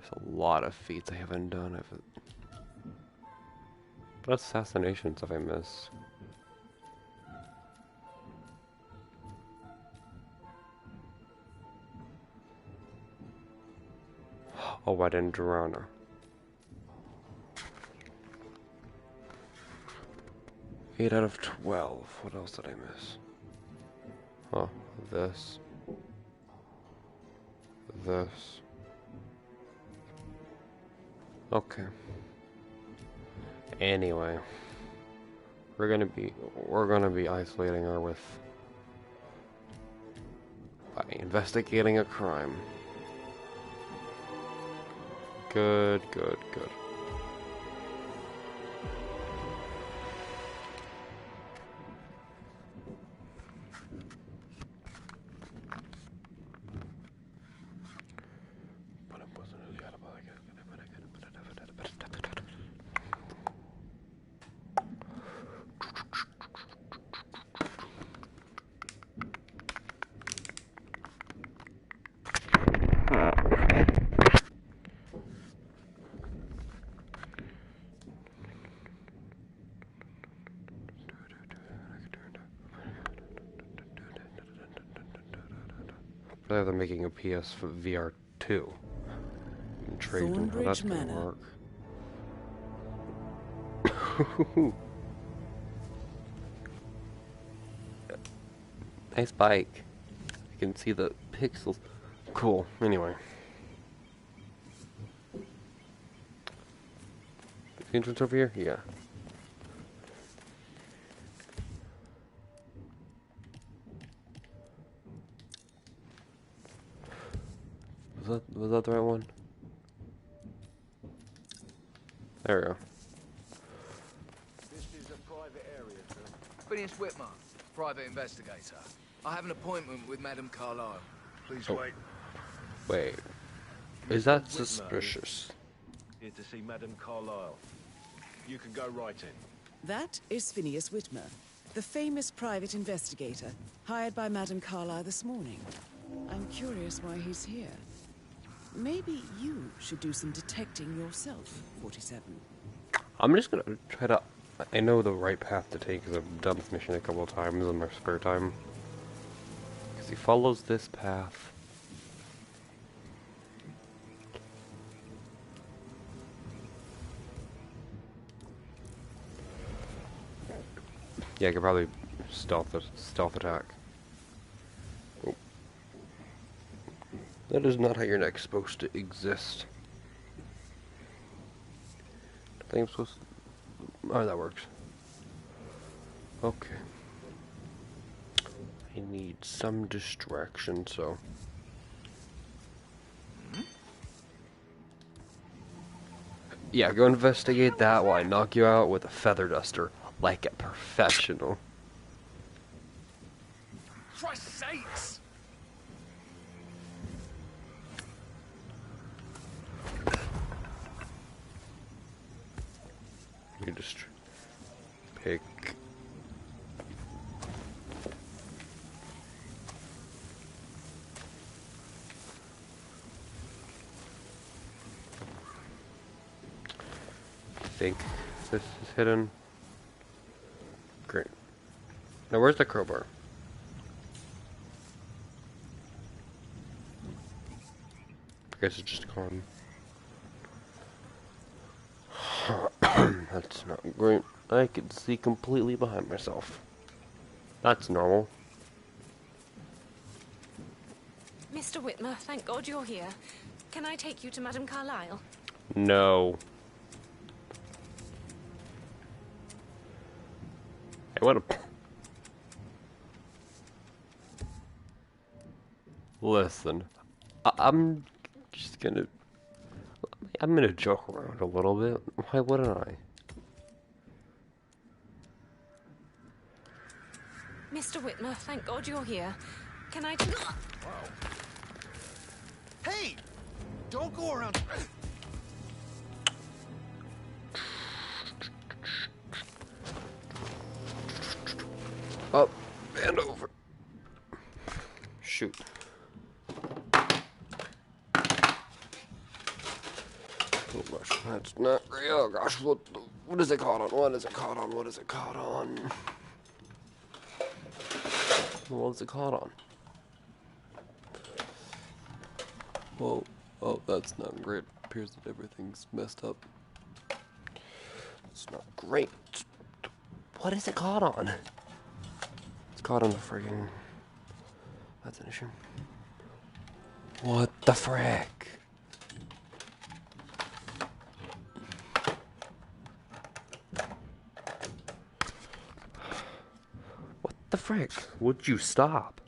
There's a lot of feats I haven't done. What assassinations have I missed? Oh, I didn't drown her. 8 out of 12. What else did I miss? Oh, this. This. Okay. Anyway, we're gonna be isolating her by investigating a crime. Good, good, good. They're making a PS for VR 2. Trade and how that's gonna work. Nice bike. You can see the pixels. Cool. Anyway. The entrance over here? Yeah. Was that the right one? There we go. This is a private area, sir. Phineas Whitmer, private investigator. I have an appointment with Madame Carlyle. Please wait. Wait. Is that suspicious? Here to see Madame Carlyle. You can go right in. That is Phineas Whitmer, the famous private investigator, hired by Madame Carlyle this morning. I'm curious why he's here. Maybe you should do some detecting yourself, 47. I'm just gonna try to... I know the right path to take because I've done this mission a couple of times in my spare time. Because he follows this path. Yeah, I could probably stealth attack. Oh. That is not how your neck's supposed to exist. I think I'm supposed to... Oh, that works. Okay. I need some distraction, so... Yeah, go investigate that while I knock you out with a feather duster, like a professional. Christ's sakes! You just pick. I think this is hidden. Great. Now where's the crowbar? I guess it's just gone. That's not great. I can see completely behind myself. That's normal. Mr. Whitmer, thank God you're here. Can I take you to Madame Carlyle? No. Hey, what a... Listen. I'm just gonna... I'm gonna joke around a little bit. Why wouldn't I? Mr. Whitmer, thank God you're here. Can I... Wow. Hey! Don't go around... Up and over. Shoot. gosh, what is it caught on? What is it caught on? What is it caught on? What is it caught on? Well, oh, that's not great. Appears that everything's messed up. It's not great. What is it caught on? It's caught on the friggin'... That's an issue. What the frick? What the frick? Would you stop?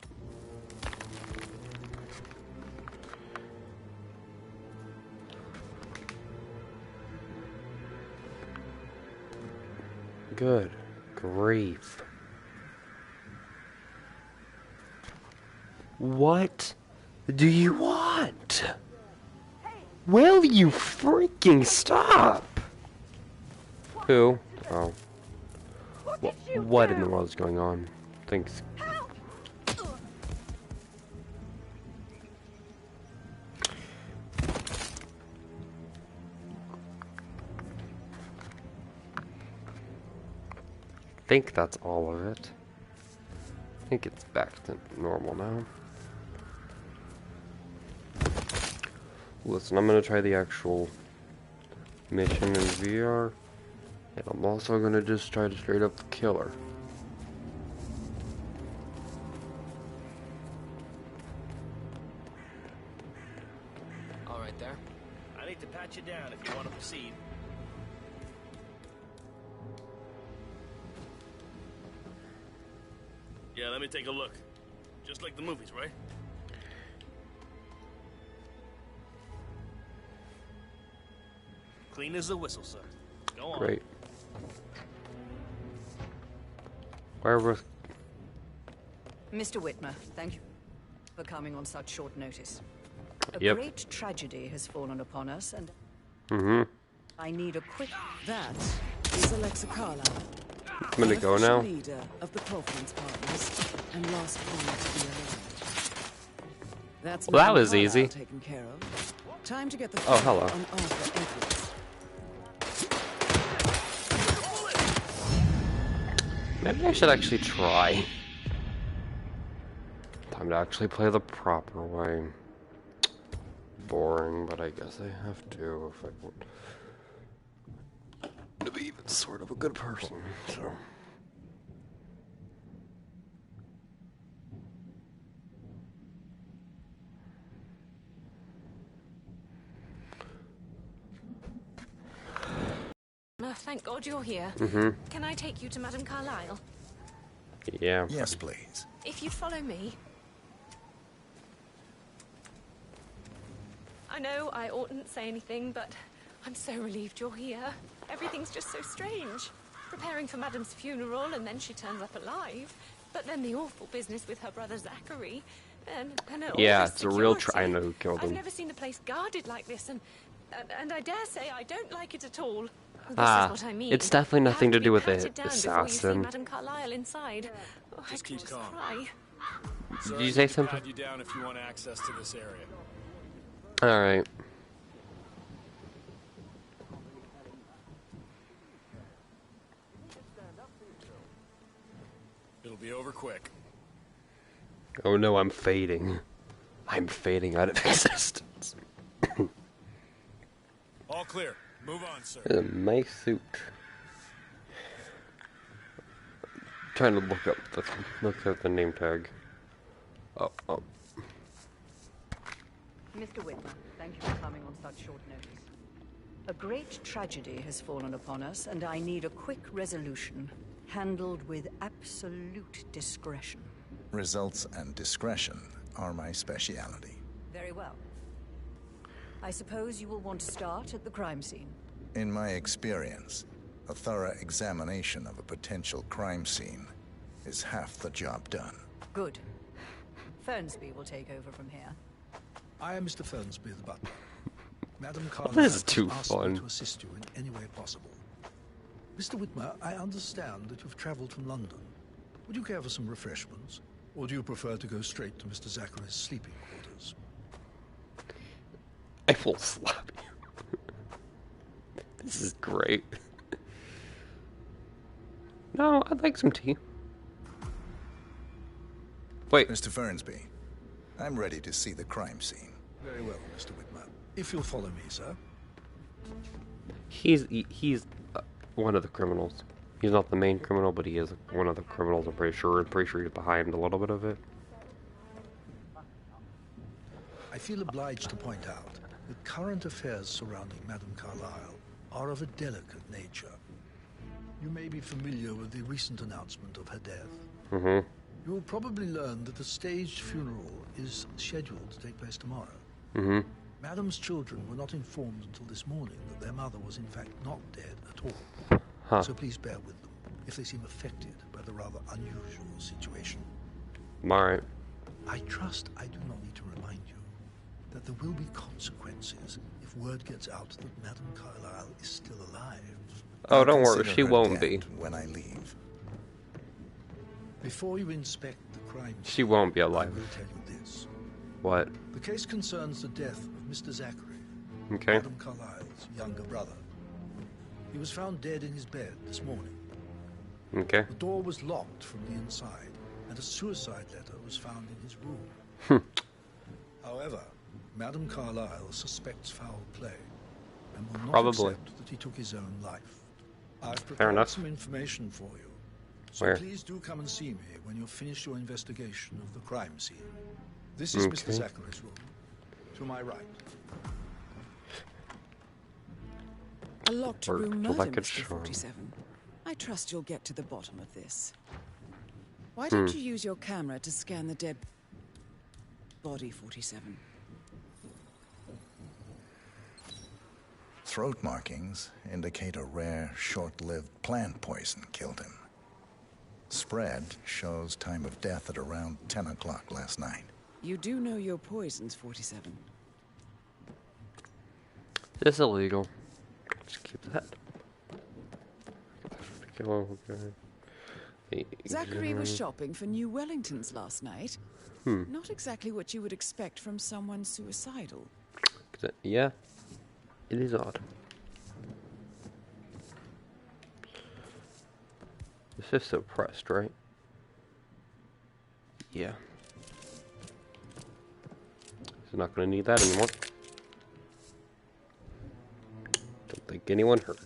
Good grief. What do you want? Will you freaking stop? Who? Oh. What in the world is going on? Thanks. I think that's all of it. I think it's back to normal now. Listen, I'm gonna try the actual mission in VR, and I'm also gonna just try to straight up kill her. All right there. I need to pat you down if you want to proceed. Yeah, let me take a look. Just like the movies, right? Clean as a whistle, sir. Go on. Great. Where was... Mr. Whitmer, thank you for coming on such short notice. A Yep. great tragedy has fallen upon us, and I need a quick... That is Alexa Carlisle. I'm gonna go official now. Leader of the Conference Partners and last one to be alive. That's Well, that Madam was Carlisle easy. taken care of. Time to get the Oh, hello. on Arthur Edwards. Maybe I should actually try. Time to actually play the proper way. Boring, but I guess I have to if I want to be even sort of a good person, so... Thank God you're here. Can I take you to Madame Carlisle? Yeah. Yes, please. If you'd follow me. I know I oughtn't say anything, but I'm so relieved you're here. Everything's just so strange. Preparing for Madame's funeral, and then she turns up alive. But then the awful business with her brother Zachary. And Yeah, all this it's a real security. I know who killed I've him. never seen the place guarded like this, and I dare say I don't like it at all. This Ah, is what I mean. it's definitely You have nothing to be do with patted the down before you see assassin. Madame Carlisle inside. Oh, Just I keep could calm. cry. Did you say something? Pat you down if you want access to this area. Alright. It'll be over quick. Oh no, I'm fading. I'm fading out of existence. All clear. Move on, sir. A nice suit. Trying to look up the name tag. Oh. Mr. Whitmer, thank you for coming on such short notice. A great tragedy has fallen upon us, and I need a quick resolution, handled with absolute discretion. Results and discretion are my speciality. Very well. I suppose you will want to start at the crime scene. In my experience, a thorough examination of a potential crime scene is half the job done. Good. Fernsby will take over from here. I am Mr. Fernsby, the butler. Madam Carlisle This is too asked fun. me to assist you in any way possible. Mr. Whitmer, I understand that you've traveled from London. Would you care for some refreshments? Or do you prefer to go straight to Mr. Zachary's sleeping quarters? I will slap you. This is great. No, I'd like some tea. Wait. Mr. Fernsby, I'm ready to see the crime scene. Very well, Mr. Whitmer. If you'll follow me, sir. He's one of the criminals. He's not the main criminal, but he is one of the criminals, I'm pretty sure. I'm pretty sure he's behind a little bit of it. I feel obliged to point out that current affairs surrounding Madame Carlyle are of a delicate nature. You may be familiar with the recent announcement of her death. Mm-hmm. You will probably learn that the staged funeral is scheduled to take place tomorrow. Mm-hmm. Madame's children were not informed until this morning that their mother was in fact not dead at all. Huh. So please bear with them if they seem affected by the rather unusual situation. Alright. I trust I do not need to remind you that there will be consequences if word gets out that Madame Carlyle is still alive. Oh, don't worry, Consider she her won't dead be. when I leave. Before you inspect the crime scene, She won't be I alive. will tell you this. What? The case concerns the death of Mr. Zachary, Okay. Madame Carlyle's younger brother. He was found dead in his bed this morning. Okay. The door was locked from the inside, and a suicide letter was found in his room. However, Madame Carlyle suspects foul play and will not Probably. accept that he took his own life. I've Fair prepared enough. some information for you. So Where? please do come and see me when you've finished your investigation of the crime scene. This is Mr. Okay. Zachary's room. To my right. A locked Or room to murder, like a Mr. charm. 47. I trust you'll get to the bottom of this. Why don't you use your camera to scan the dead body, 47? Throat markings indicate a rare, short-lived plant poison killed him. Spread shows time of death at around 10 o'clock last night. You do know your poisons, 47. It's illegal. Just keep that. Zachary was shopping for new Wellingtons last night. Not exactly what you would expect from someone suicidal. Yeah. It is odd. This is suppressed, right? Yeah. So not gonna need that anymore. Don't think anyone heard.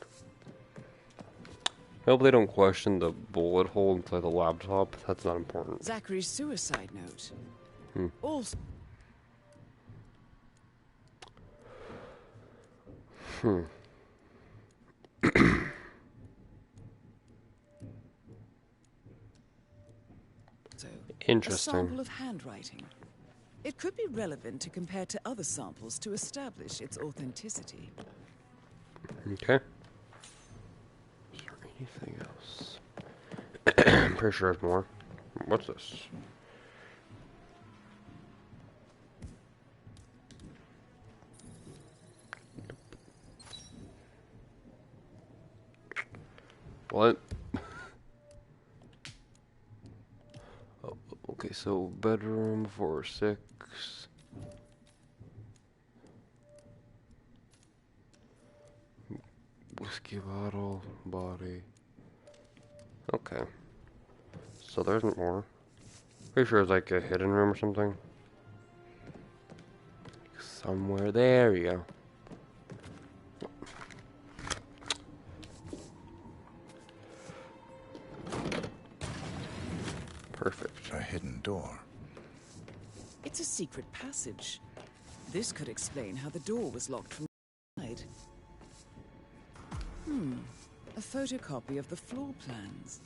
I hope they don't question the bullet hole inside the laptop. That's not important. Zachary's suicide note. Also, a Interesting. sample of handwriting. It could be relevant to compare to other samples to establish its authenticity. Okay. Is there anything else? I'm pretty sure there's more. What's this? What? Oh, okay, so bedroom 406. Whiskey bottle, body. Okay. So there's more. Pretty sure it's like a hidden room or something. Somewhere there you go. Perfect. A hidden door. It's a secret passage. This could explain how the door was locked from the inside. A photocopy of the floor plans.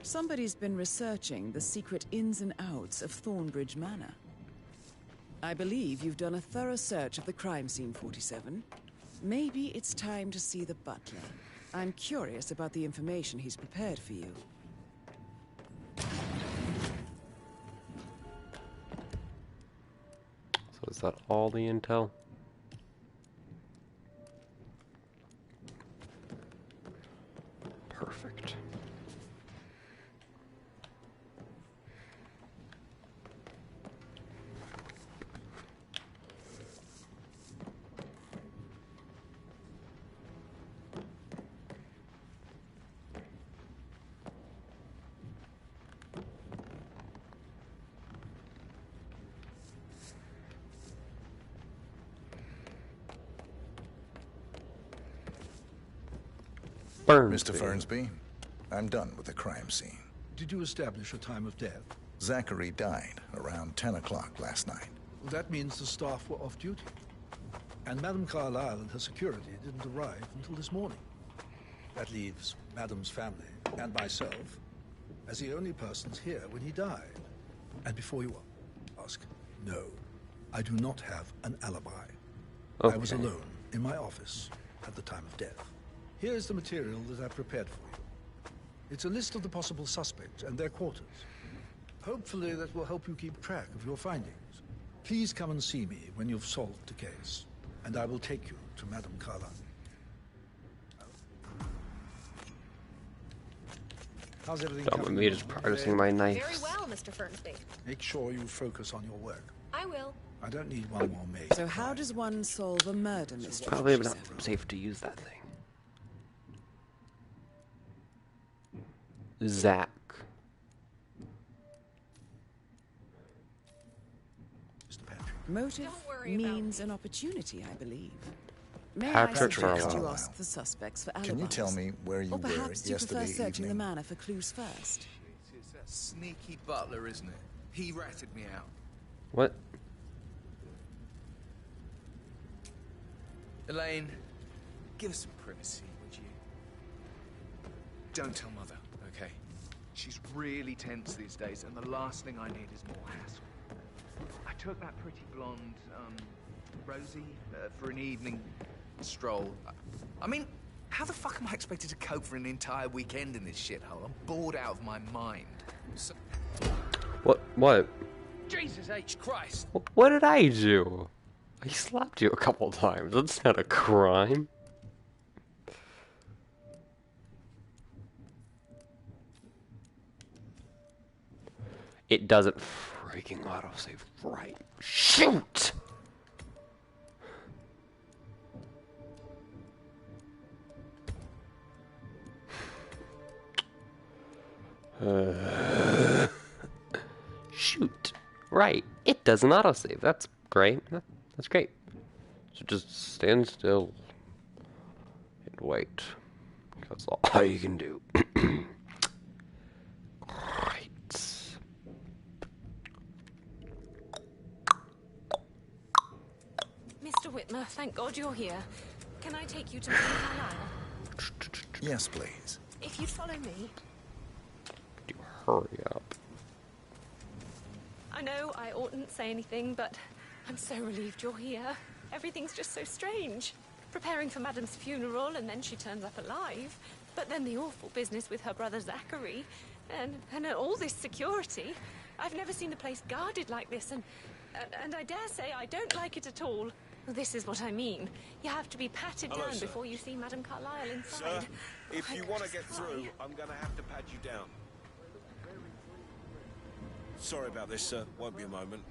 Somebody's been researching the secret ins and outs of Thornbridge Manor. I believe you've done a thorough search of the crime scene, 47. Maybe it's time to see the butler. I'm curious about the information he's prepared for you. So is that all the intel? Perfect. Fernsby. Mr. Fernsby, I'm done with the crime scene. Did you establish a time of death? Zachary died around 10 o'clock last night. Well, that means the staff were off duty. And Madame Carlyle and her security didn't arrive until this morning. That leaves Madame's family and myself as the only persons here when he died. And before you ask, no, I do not have an alibi. Okay. I was alone in my office at the time of death. Here's the material that I've prepared for you. It's a list of the possible suspects and their quarters. Hopefully that will help you keep track of your findings. Please come and see me when you've solved the case, and I will take you to Madame Carlyle. How's everything Done with coming me along? just practicing my knives. Very well, Mr. Fernsby. Make sure you focus on your work. I will. I don't need one more maid. So how does one solve a murder mystery? Probably not safe to use that thing. Zach. Mr. Patrick. Motive Don't worry about means an opportunity, I believe. May Patrick I suggest Carlyle. you ask the suspects for alibis? Can you tell me where you Or were perhaps do you prefer yesterday searching the evening? manor for clues first? It's that sneaky butler, isn't it? He ratted me out. What? Elaine, give us some privacy, would you? Don't tell Mother, okay? She's really tense these days, and the last thing I need is more hassle. I took that pretty blonde, Rosie, for an evening stroll. I mean, how the fuck am I expected to cope for an entire weekend in this shithole? I'm bored out of my mind. So What? Jesus H. Christ! What did I do? I slapped you a couple times. That's not a crime. It doesn't freaking autosave right. Shoot! Shoot. Right. It doesn't autosave. That's great. That's great. So just stand still and wait. That's all you can do. Right. Mr. Whitmer, thank God you're here. Can I take you to Madame Carlyle? Yes, please. If you'd follow me. You hurry up. I know I oughtn't say anything, but I'm so relieved you're here. Everything's just so strange. Preparing for Madame's funeral, and then she turns up alive. But then the awful business with her brother Zachary, and all this security. I've never seen the place guarded like this, and I dare say I don't like it at all. Well, this is what I mean. You have to be patted Hello, down sir. before you see Madame Carlyle inside. Sir, if you want to get through, I'm going to have to pat you down. Sorry about this, sir. Won't be a moment.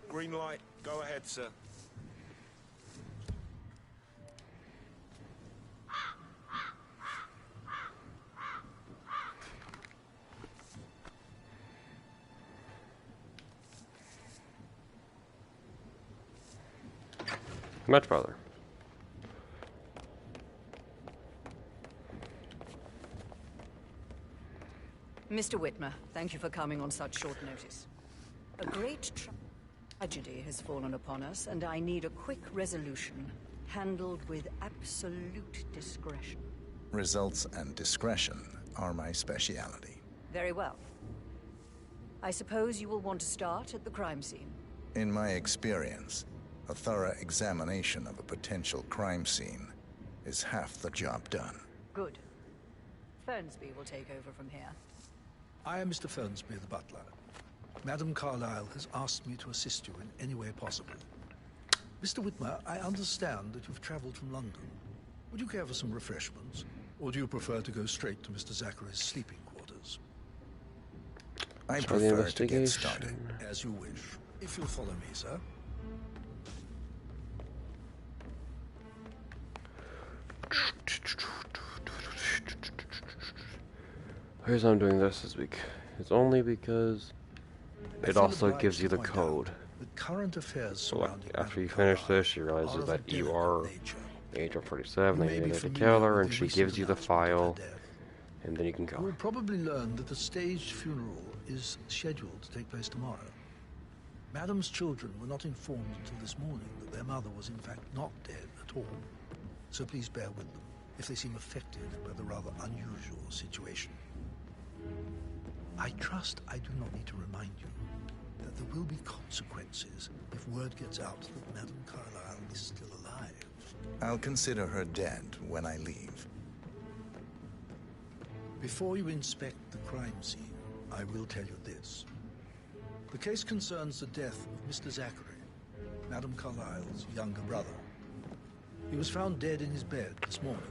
Green light. Go ahead, sir. Much farther. Mr. Whitmer, thank you for coming on such short notice. A great tragedy has fallen upon us, and I need a quick resolution, handled with absolute discretion. Results and discretion are my speciality. Very well. I suppose you will want to start at the crime scene. In my experience, a thorough examination of a potential crime scene is half the job done. Good. Fernsby will take over from here. I am Mr. Fernsby, the butler. Madame Carlyle has asked me to assist you in any way possible. Mr. Whitmer, I understand that you've traveled from London. Would you care for some refreshments? Or do you prefer to go straight to Mr. Zachary's sleeping quarters? I Start the prefer to get investigation. started. As you wish. If you'll follow me, sir. The reason I'm doing this is only because I it feel also obliged gives you to the point out code. the current affairs So like, surrounding after you Madame finish Carlyle this, she realizes are of a that you delicate are nature. Agent 47, You they may be needed to familiar kill her, with and the she recent gives you the announcement of her file, death. and then you can go. You will probably learn that the staged funeral is scheduled to take place tomorrow. Madam's children were not informed until this morning that their mother was in fact not dead at all. So please bear with them if they seem affected by the rather unusual situation. I trust I do not need to remind you that there will be consequences if word gets out that Madame Carlyle is still alive. I'll consider her dead when I leave. Before you inspect the crime scene, I will tell you this. The case concerns the death of Mr. Zachary, Madame Carlyle's younger brother. He was found dead in his bed this morning.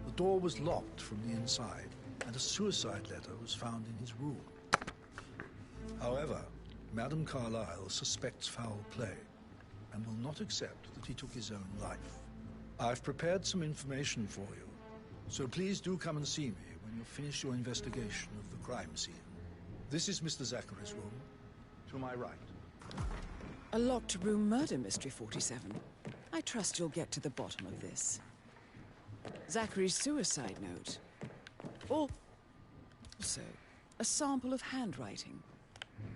The door was locked from the inside, and a suicide letter was found in his room. However, Madame Carlyle suspects foul play and will not accept that he took his own life. I've prepared some information for you, so please do come and see me when you've finished your investigation of the crime scene. This is Mr. Zachary's room, to my right. A locked room murder mystery, 47. I trust you'll get to the bottom of this. Zachary's suicide note. Also, a sample of handwriting.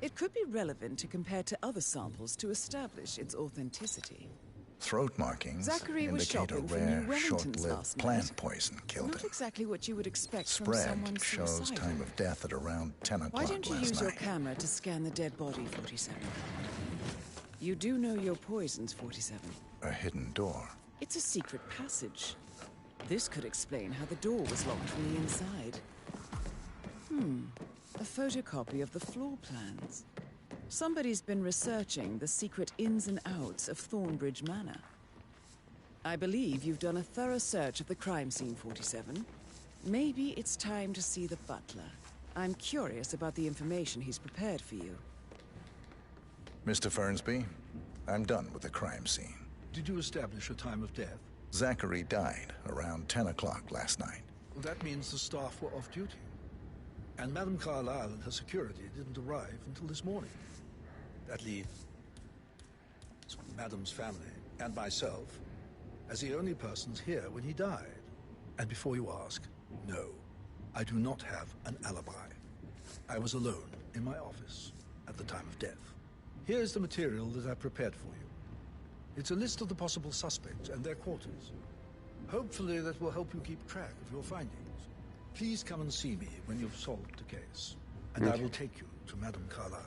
It could be relevant to compare to other samples to establish its authenticity. Throat markings Zachary was indicate a shopping for New rare, Wellingtons short-lived last plant night. poison killed Not him. exactly what you would expect from Spread someone shows suicidal. time of death at around 10 Why o'clock don't you last use your night. camera to scan the dead body, 47? You do know your poisons, 47. A hidden door. It's a secret passage. This could explain how the door was locked from the inside. A photocopy of the floor plans. Somebody's been researching the secret ins and outs of Thornbridge Manor. I believe you've done a thorough search of the crime scene, 47. Maybe it's time to see the butler. I'm curious about the information he's prepared for you. Mr. Fernsby, I'm done with the crime scene. Did you establish a time of death? Zachary died around 10 o'clock last night. Well, that means the staff were off duty. And Madame Carlyle and her security didn't arrive until this morning. That leaves Madame's family and myself as the only persons here when he died. And before you ask, no, I do not have an alibi. I was alone in my office at the time of death. Here's the material that I prepared for you. It's a list of the possible suspects and their quarters. Hopefully that will help you keep track of your findings. Please come and see me when you've solved the case, and I will take you to Madame Carlyle.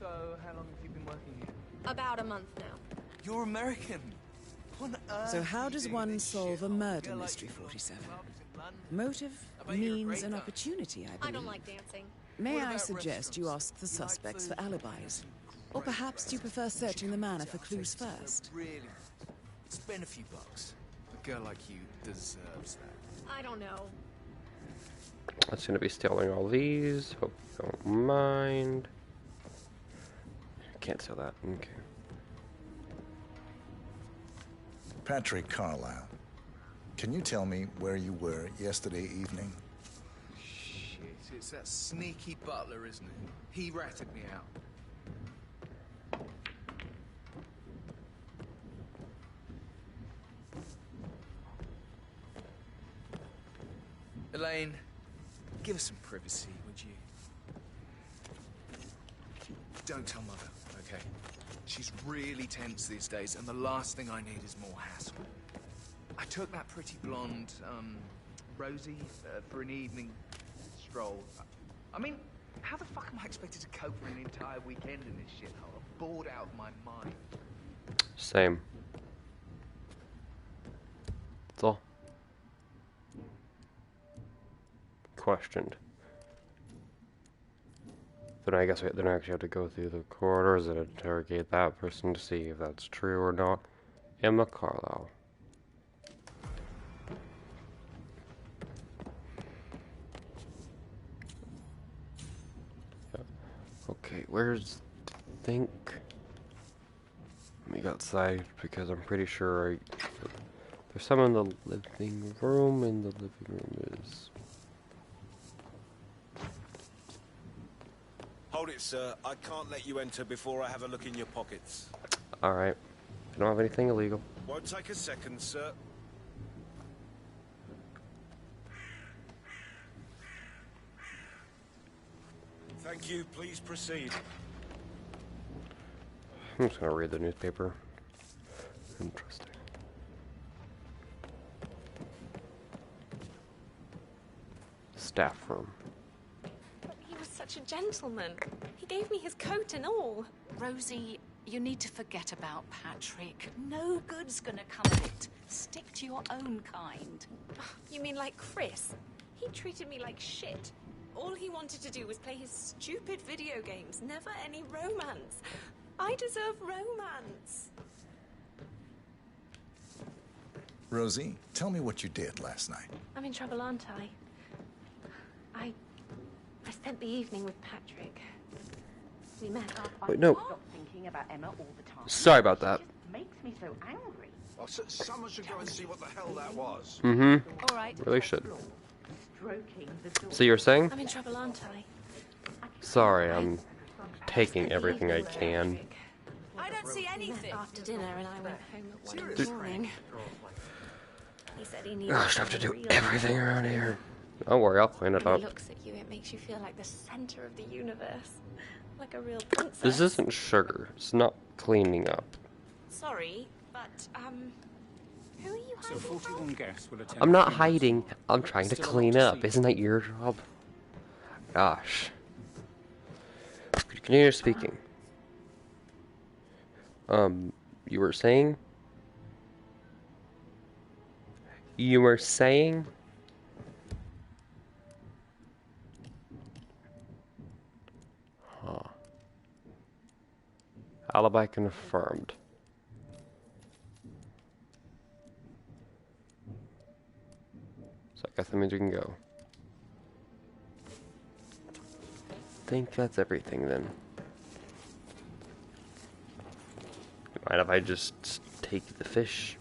So, how long have you been working here? About a month now. You're American. What on earth So how are you does doing one this solve a shithole? murder Girl like mystery, you, 47? clubs in London? Motive, bet you're a means, great and guy. opportunity, I I believe. don't like dancing. May What I about suggest you restaurants? ask the You like suspects food? for alibis? Or perhaps you prefer searching the manor for clues first? Really? Spend a few bucks. A girl like you deserves that. I don't know. That's gonna be stealing all these. Hope you don't mind. Can't sell that. Okay. Patrick Carlyle, can you tell me where you were yesterday evening? Shit, it's that sneaky butler, isn't it? He ratted me out. Elaine, give us some privacy, would you? Don't tell Mother, okay? She's really tense these days, and the last thing I need is more hassle. I took that pretty blonde, Rosie, for an evening stroll. I mean, how the fuck am I expected to cope for an entire weekend in this shithole? I'm bored out of my mind. Same. That's all. Questioned. Then I guess we then actually have to go through the corridors and interrogate that person to see if that's true or not. Emma Carlisle. Yeah. Okay, where's think? Let me go outside because I'm pretty sure there's some in the living room, and the living room is Hold it, sir. I can't let you enter before I have a look in your pockets. Alright. I don't have anything illegal. Won't take a second, sir. Thank you. Please proceed. I'm just gonna read the newspaper. Interesting. Staff room. But he was such a gentleman. He gave me his coat and all. Rosie, you need to forget about Patrick. No good's gonna come of it. Stick to your own kind. You mean like Chris? He treated me like shit. All he wanted to do was play his stupid video games, never any romance. I deserve romance. Rosie, tell me what you did last night. I'm in trouble, aren't I? I spent the evening with Patrick. We met. Wait, no. Stop thinking about Emma all the time. Sorry about that. It just makes me so angry. Oh, someone should go and see what the hell that was. Mm-hmm. All right. Really should. Stroking the door. So you're saying? I'm in trouble, aren't I? Sorry, I'm taking everything I can. I don't see anything. After dinner, and I went home at 1 in the morning. He said he needed. Gosh, I have to do everything around here. Don't worry, I'll clean it When up. he looks at you, it makes you feel like the center of the universe, like a real princess. This isn't sugar. It's not cleaning up. Sorry, but who are you hiding So 41 guests will attend. I'm not hiding. I'm trying to clean up. Isn't that your job? Gosh. Continue speaking. You were saying? You were saying? Huh. Alibi confirmed. So I guess that means we can go. Think that's everything then. Mind if I just take the fish?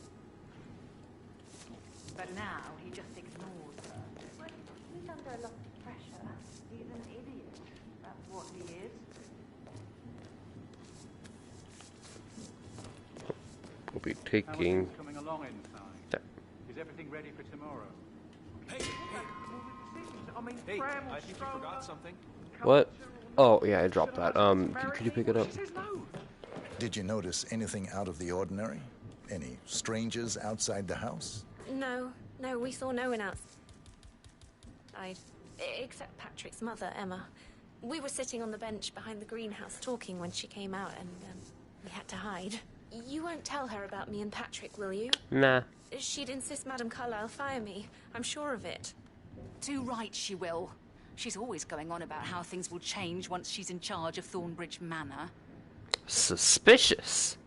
But now he just ignores her. Well, he's under a lot of pressure. He's an idiot. That's what he is. We'll be taking. Coming along inside. That. Is everything ready for tomorrow? Hey, I think you forgot something. What? Oh yeah, I dropped that. Could you pick it up? Did you notice anything out of the ordinary? Any strangers outside the house? No, we saw no one outside. Except Patrick's mother, Emma. We were sitting on the bench behind the greenhouse talking when she came out, and we had to hide. You won't tell her about me and Patrick, will you? Nah. She'd insist Madame Carlyle fire me. I'm sure of it. Too right she will. She's always going on about how things will change once she's in charge of Thornbridge Manor. Suspicious.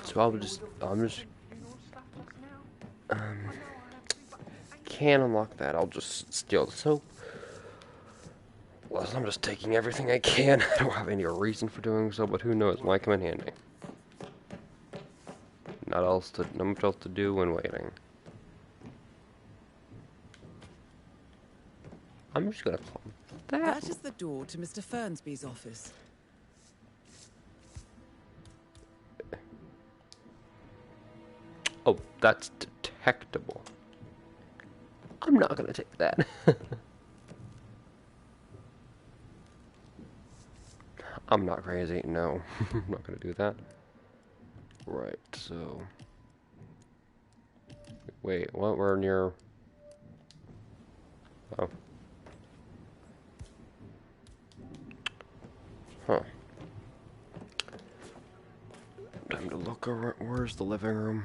So I'm just can't unlock that. I'll just steal the soap. Well, I'm just taking everything I can. I don't have any reason for doing so, but who knows? Might come in handy. Not much else to do when waiting. I'm just gonna close that. That is the door to Mr. Fernsby's office. Oh, that's detectable. I'm not gonna take that. I'm not crazy. No, I'm not gonna do that. Right, so. Wait, what? We're near. Oh. Huh. Time to look around. Where's the living room?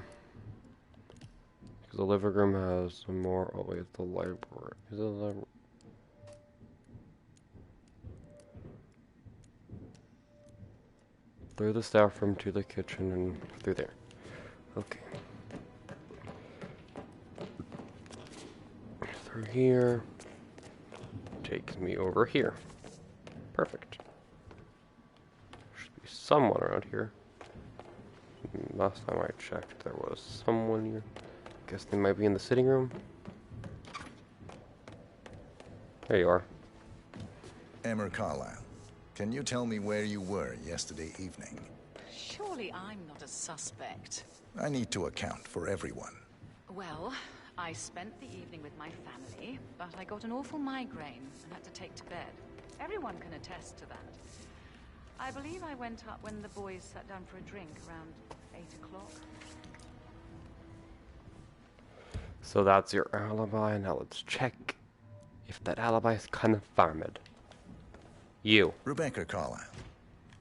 Because the living room has some more. Oh, wait, the library. Is it the library? Through the staff room to the kitchen and through there. Okay. Through here. Takes me over here. Perfect. Should be someone around here. Last time I checked, there was someone here. Guess they might be in the sitting room. There you are. Emmer Carlyle, can you tell me where you were yesterday evening? Surely I'm not a suspect. I need to account for everyone. Well, I spent the evening with my family, but I got an awful migraine and had to take to bed. Everyone can attest to that. I believe I went up when the boys sat down for a drink around 8 o'clock. So that's your alibi. Now let's check if that alibi is confirmed. You. Rebecca Carlyle,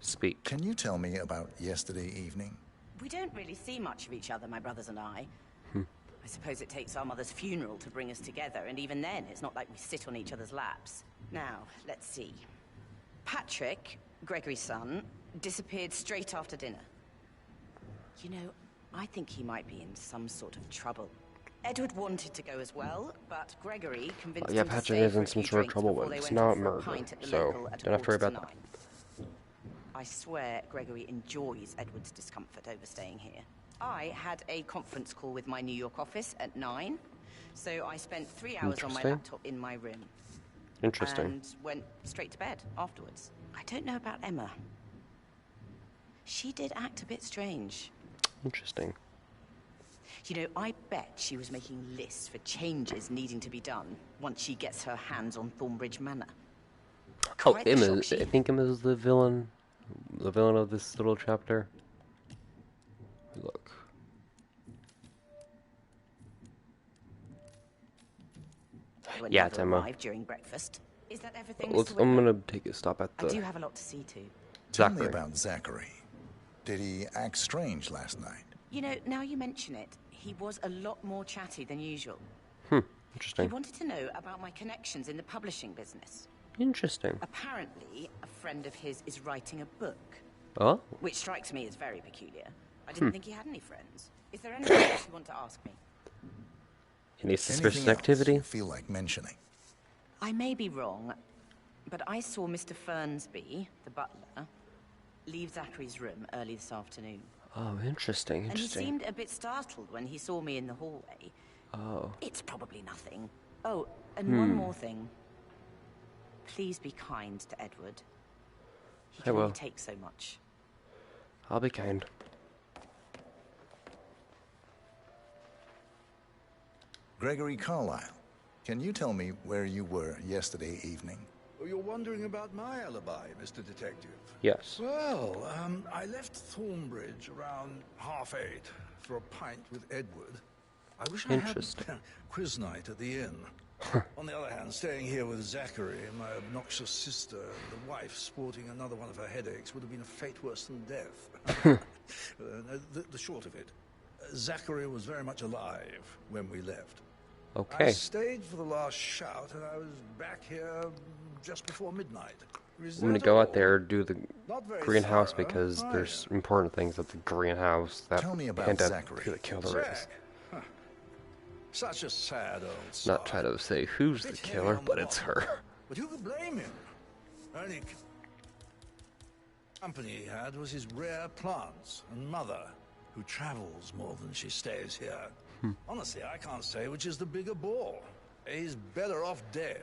Speak. can you tell me about yesterday evening? We don't really see much of each other, my brothers and I. I suppose it takes our mother's funeral to bring us together, and even then, it's not like we sit on each other's laps. Now, let's see. Patrick, Gregory's son, disappeared straight after dinner. You know, I think he might be in some sort of trouble. Edward wanted to go as well, but Gregory convinced Yeah, him to Patrick stay is for a in some few sort of drinks trouble, before but they it's went not off for a murder, pint at the so local at don't have to worry 8:45. about that. I swear Gregory enjoys Edward's discomfort over staying here. I had a conference call with my New York office at 9, so I spent 3 hours on my Interesting. laptop in my room. Interesting. And went straight to bed afterwards. I don't know about Emma. She did act a bit strange. Interesting. You know, I bet she was making lists for changes needing to be done once she gets her hands on Thornbridge Manor. Oh, Quite the Emma. shock she- I think Emma is the villain. The villain of this little chapter. Look. When Yeah, Mother it's Emma. arrived during breakfast. Is that everything, Let's, Mr. I'm Whitman? gonna take a stop at I do the have a lot to see to. Tell me Zachary. about Zachary. Did he act strange last night? You know, now you mention it, he was a lot more chatty than usual. He Interesting. wanted to know about my connections in the publishing business. Interesting. Apparently, a friend of his is writing a book, Oh, which strikes me as very peculiar. I didn't think he had any friends. Is there anything else you want to ask me? any suspicious Anything else activity? you feel like mentioning? I may be wrong, but I saw Mr. Fernsby, the butler, leave Zachary's room early this afternoon. Oh, interesting. And he Interesting. seemed a bit startled when he saw me in the hallway. Oh. It's probably nothing. Oh, and one more thing. Please be kind to Edward. He I can will. only take so much. I'll be kind. Gregory Carlyle, can you tell me where you were yesterday evening? Oh, you're wondering about my alibi, Mr. Detective? Yes. Well, I left Thornbridge around 8:30 for a pint with Edward. I wish I had Interesting. quiz night at the inn. On the other hand, staying here with Zachary and my obnoxious sister and the wife sporting another one of her headaches would have been a fate worse than death. The short of it, Zachary was very much alive when we left. I Okay. stayed for the last shout, and I was back here just before midnight. Is I'm gonna that go all? out there, do the Not very greenhouse thorough, because are there's you? important things at the greenhouse that Tell me about hint at Zachary. who the killer Zack. is. Huh. Such a sad old Not sod. try to say who's the Bit heavy killer, on the but it's bottom. her. But who could blame him? Only company he had was his rare plants and mother, who travels more than she stays here. Honestly, I can't say which is the bigger bore. He's better off dead.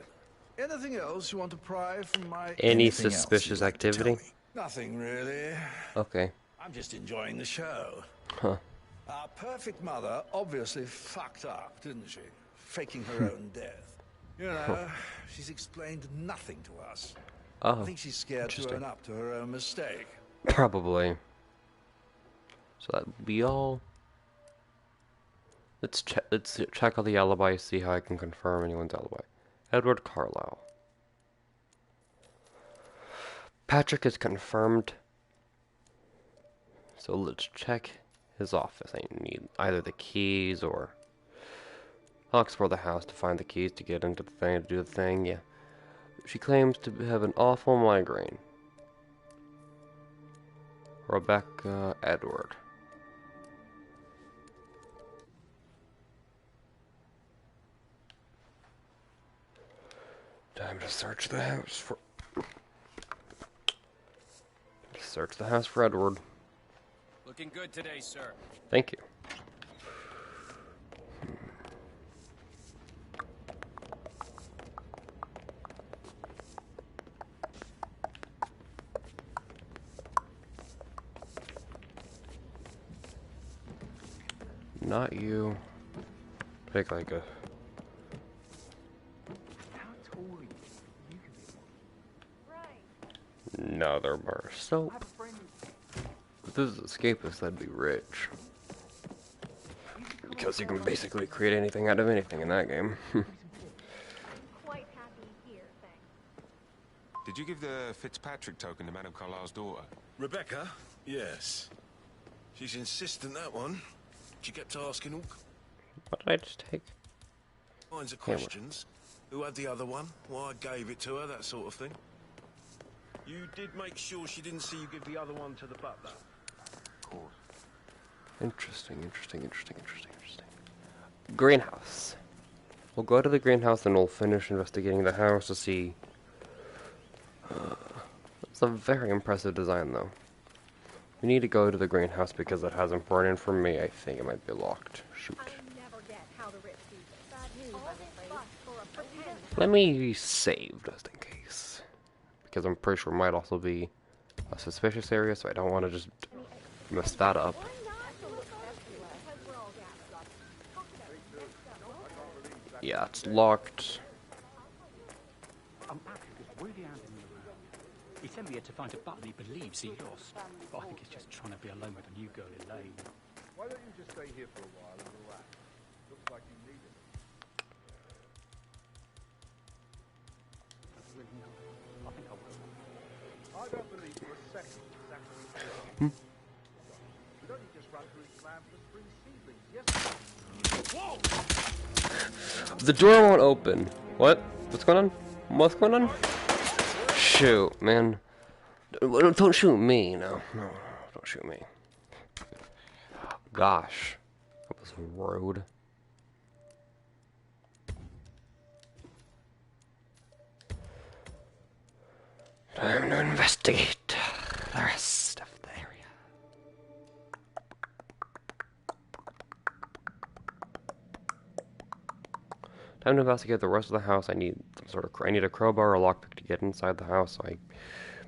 Anything else you want to pry from my... Any Anything else suspicious you'd like to tell activity? me? Nothing really. Okay. I'm just enjoying the show. Huh. Our perfect mother obviously fucked up, didn't she? Faking her own death. You know, she's explained nothing to us. Oh. I think she's scared to interesting. own up to her own mistake. Probably. So that would be all. Let's check out the alibi, see how I can confirm anyone's alibi. Edward Carlyle. Patrick is confirmed. So let's check his office. I need either the keys or I'll explore the house to find the keys to get into the thing, to do the thing, yeah. She claims to have an awful migraine. Rebecca Edward. Time to search the house for... Search the house for Edward. Looking good today, sir. Thank you. Not you. Take like a... How tall are you? You can be another bar of soap. I have a friend. If this is escapist, that'd be rich. Because you can basically create anything out of anything in that game. Quite happy here, thanks. Did you give the Fitzpatrick token to Madame Carlyle's daughter? Rebecca? Yes. She's insistent, that one. She kept asking all What did I just take? kinds of questions. Who had the other one? Why I gave it to her, that sort of thing. You did make sure she didn't see you give the other one to the butler? Of course. Interesting. Greenhouse. We'll go to the greenhouse and we'll finish investigating the house to see... it's a very impressive design, though. We need to go to the greenhouse because it has important for me. I think it might be locked. Shoot. Let me save just in case. Because I'm pretty sure it might also be a suspicious area, so I don't want to just mess that up. Yeah, it's locked. Patrick is really handing me around. He sent me here to find a button he believes he lost. But I think he's just trying to be alone with a new girl, Elaine. Why don't you just stay here for a while and relax? Looks like you need it. Really not. I think I will. I don't believe for a second Zachary. We don't just run through his plan for spring seedlings. Yes. Whoa! The door won't open. What? What's going on? What's going on? Shoot, man. Don't shoot me. No, don't shoot me. Gosh. That was rude. Time to investigate the rest of the area. Time to investigate the rest of the house. I need some sort of... I need a crowbar or a lockpick to get inside the house. So I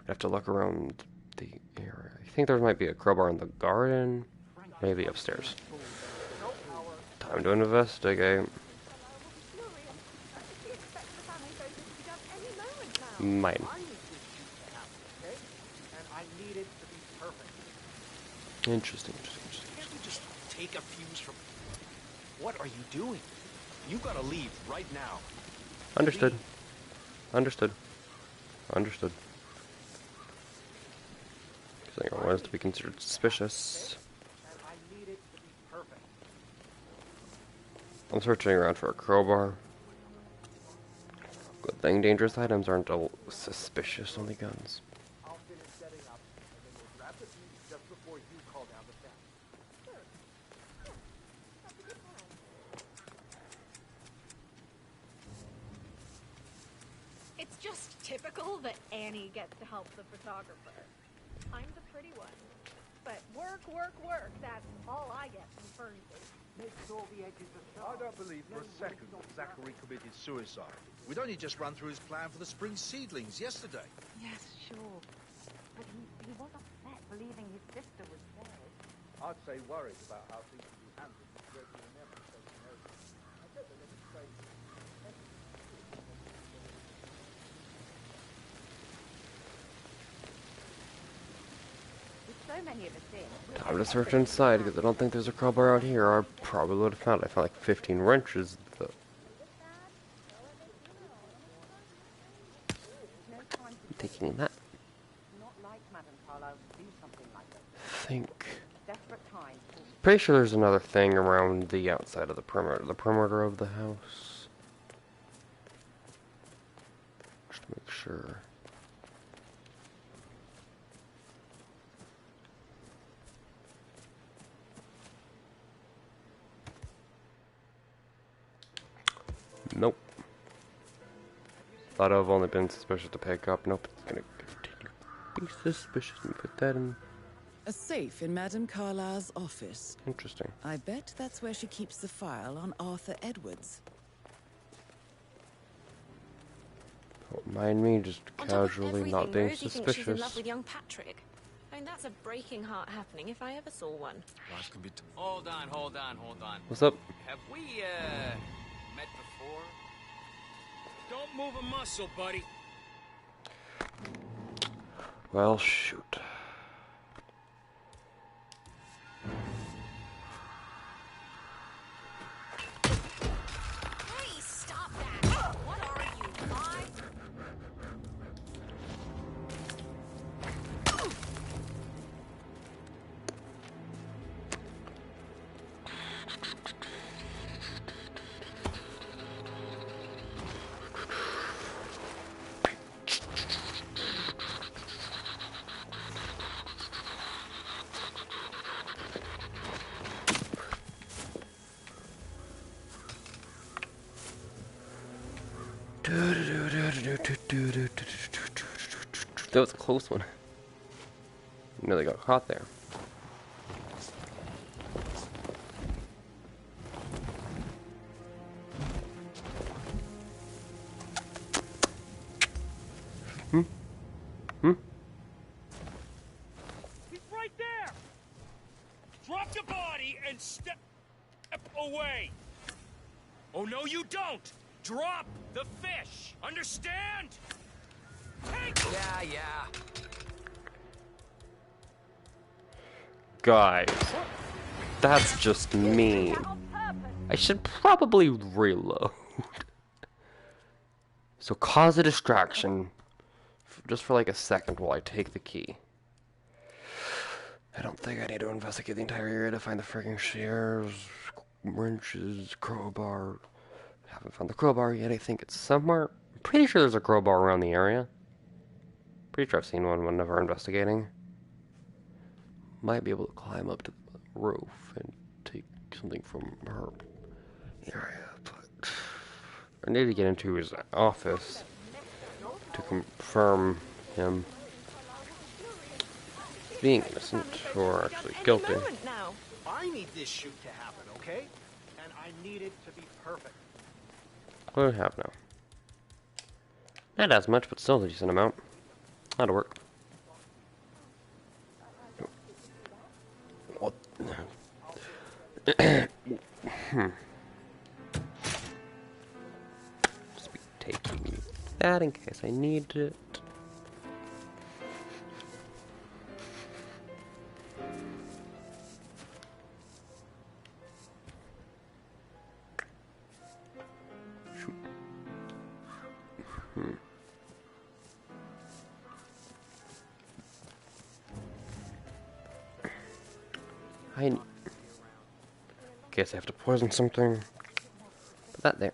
have to look around the area. I think there might be a crowbar in the garden. Maybe upstairs. Time to investigate. Mine. Interesting. Can't you just take a fuse from... What are you doing? You gotta leave right now. Understood. Understood. Because I want us to be considered suspicious. I'm searching around for a crowbar. Good thing dangerous items aren't all suspicious, only guns. I'll finish setting up, and then we'll grab the fuse just before you call down the fence. It's just typical that Annie gets to help the photographer. I'm the pretty one. But work. That's all I get from Fernsey. Makes all the edges of I don't believe for a second that Zachary committed suicide. We'd only just run through his plan for the spring seedlings yesterday. Yes, sure. But he was upset believing his sister was dead. I'd say worried about how things will be handled with Reggie and Emma taking over. I bet they're going to say... With so many of us in... Time to search inside, because I don't think there's a crowbar out here. I probably would have found it. I found like 15 wrenches, but... I'm taking that. Not like Madame Carlyle to do something like that. Think. Desperate times. Pretty sure there's another thing around the outside of the perimeter of the house. Just to make sure. Nope. Thought I've only been suspicious to pick up. Nope, it's gonna continue to be suspicious and put that in. A safe in Madame Carlyle's office. Interesting. I bet that's where she keeps the file on Arthur Edwards. Don't mind me just On top of casually everything, not being Rosie thinks she's in suspicious. love with young Patrick. I mean, that's a breaking heart happening if I ever saw one. Life can be... Hold on. What's up? Have we, met before? Don't move a muscle, buddy. Well, shoot. Hey, stop that! What are you, five? That was a close one. Nearly got caught there. He's right there! Drop the body and step away! Oh, no, you don't! Drop the fish! Understand? Take... Yeah. Guys, that's just mean. I should probably reload. So cause a distraction, just for like a second while I take the key. I don't think I need to investigate the entire area to find the frigging shears, wrenches, crowbar. Haven't found the crowbar yet. I think it's somewhere. I'm pretty sure there's a crowbar around the area. Pretty sure I've seen one whenever investigating. Might be able to climb up to the roof and take something from her area, but I need to get into his office to confirm him being innocent or actually guilty. I need this shoot to happen, okay? And I need it to be perfect. What do we have now? Not as much, but still a decent amount. That'll work. What? Just be taking that in case I need it. I guess I have to poison something. Put that there.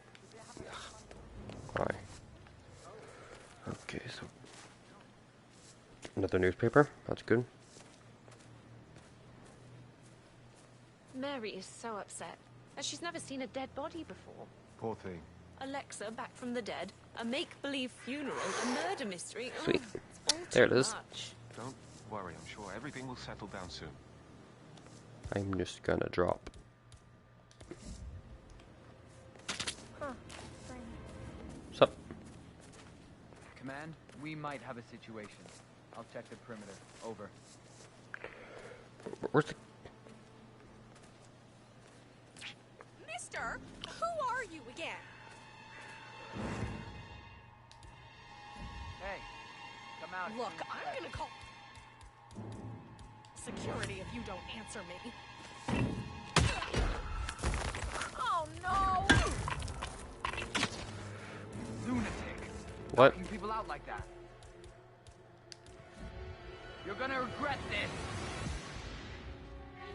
Why? Okay, so another newspaper. That's good. Mary is so upset, as she's never seen a dead body before. Poor thing. Alexa back from the dead, a make-believe funeral, a murder mystery. Sweet. It's all There too it is. much. Don't worry, I'm sure everything will settle down soon. I'm just gonna drop. Sup? Command, we might have a situation. I'll check the perimeter. Over. Where's the... Mister, who are you again? Hey, come out. Look, I'm gonna call security if you don't answer me. Oh no! Lunatic. What? Knocking people out like that. You're gonna regret this.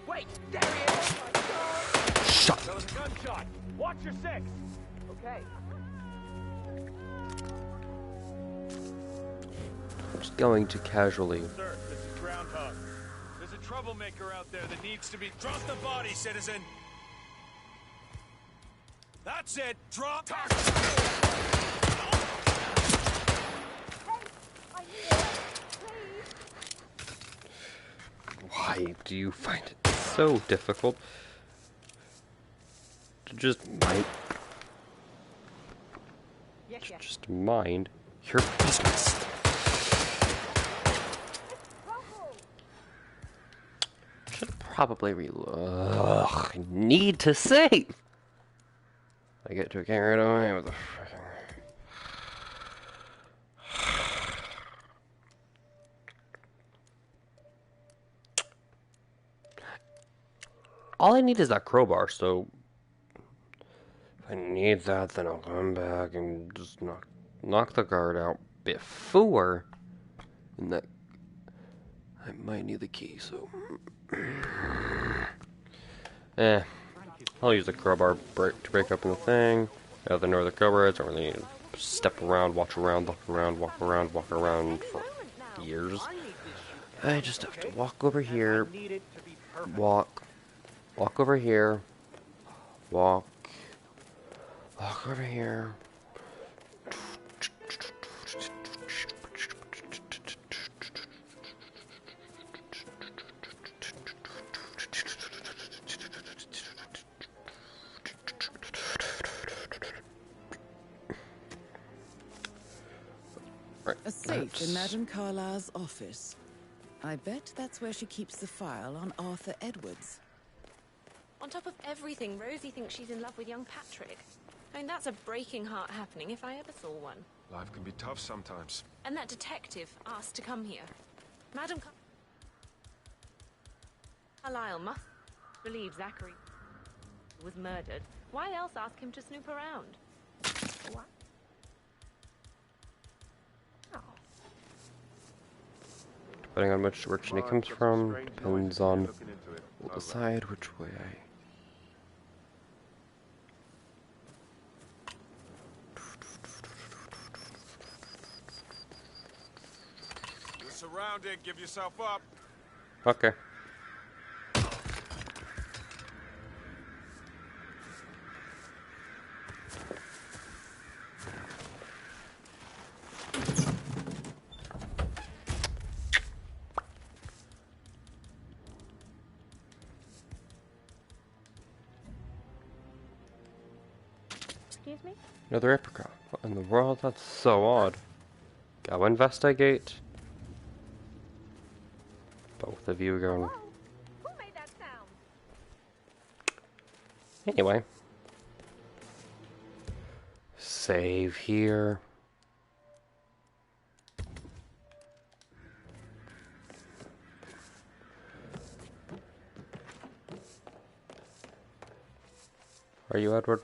Wait, there he is. Oh my God. Shut. That was a gunshot. Watch your six. Okay. I'm just going to casually... Sir, this is Groundhog. There's a troublemaker out there that needs to be... Drop the body, citizen! That's it! Drop... Why do you find it so difficult to just mind... Just mind your business. probably need to save. I get too carried away with the freaking. All I need is that crowbar, so if I need that, then I'll come back and just knock the guard out before, and that I might need the key, so I'll use the crowbar to break open the thing. Out of the northern crowbar, don't really need to step around, walk around for years. I just have to walk over here, walk over here, walk over here. A safe in Madame Carlyle's office. I bet that's where she keeps the file on Arthur Edwards. On top of everything, Rosie thinks she's in love with young Patrick. I mean, that's a breaking heart happening if I ever saw one. Life can be tough sometimes. And that detective asked to come here. Madame Carlyle must believe Zachary was murdered. Why else ask him to snoop around? What? Depending on which direction he comes from, depends on, we'll decide which way You're surrounded. Give yourself up. Okay. Excuse me? Another apricot. What in the world? That's so odd. Go investigate. Both of you are going. Who made that sound? Anyway. Save here. Are you Edward?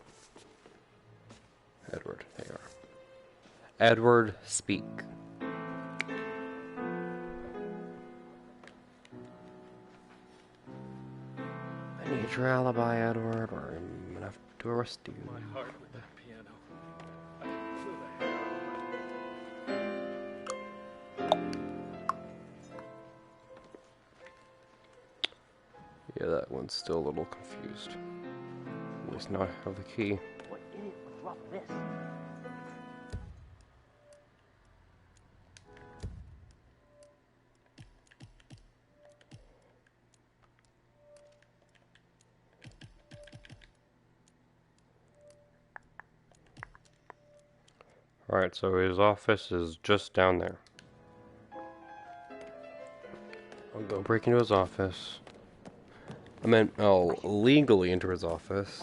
Edward, there you are. Edward, speak. I need your alibi, Edward, or I'm gonna have to arrest you. My heart with that piano. Yeah, that one's still a little confused. At least now I have the key. What idiot would drop this? Alright, so his office is just down there. I'll go break into his office. I meant, I'll legally enter his office.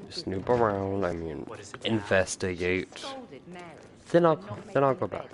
Snoop around, I mean, investigate. Then I'll go back.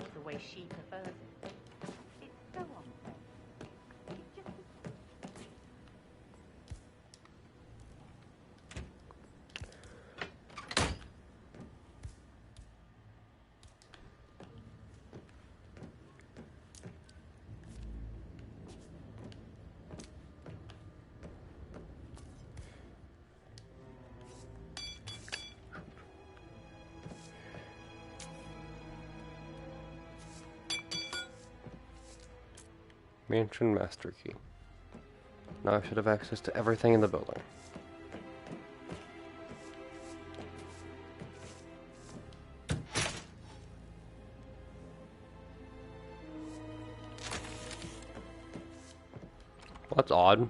Mansion master key. Now I should have access to everything in the building. Well, that's odd.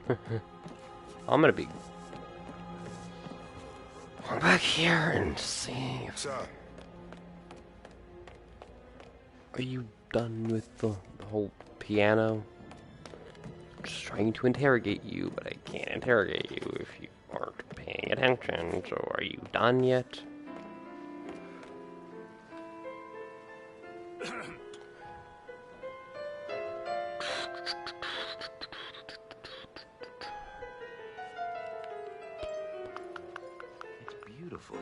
I'm gonna be going back here and see. What's up? Are you done with the whole piano? just trying to interrogate you, but I can't interrogate you if you aren't paying attention. So are you done yet? It's beautiful.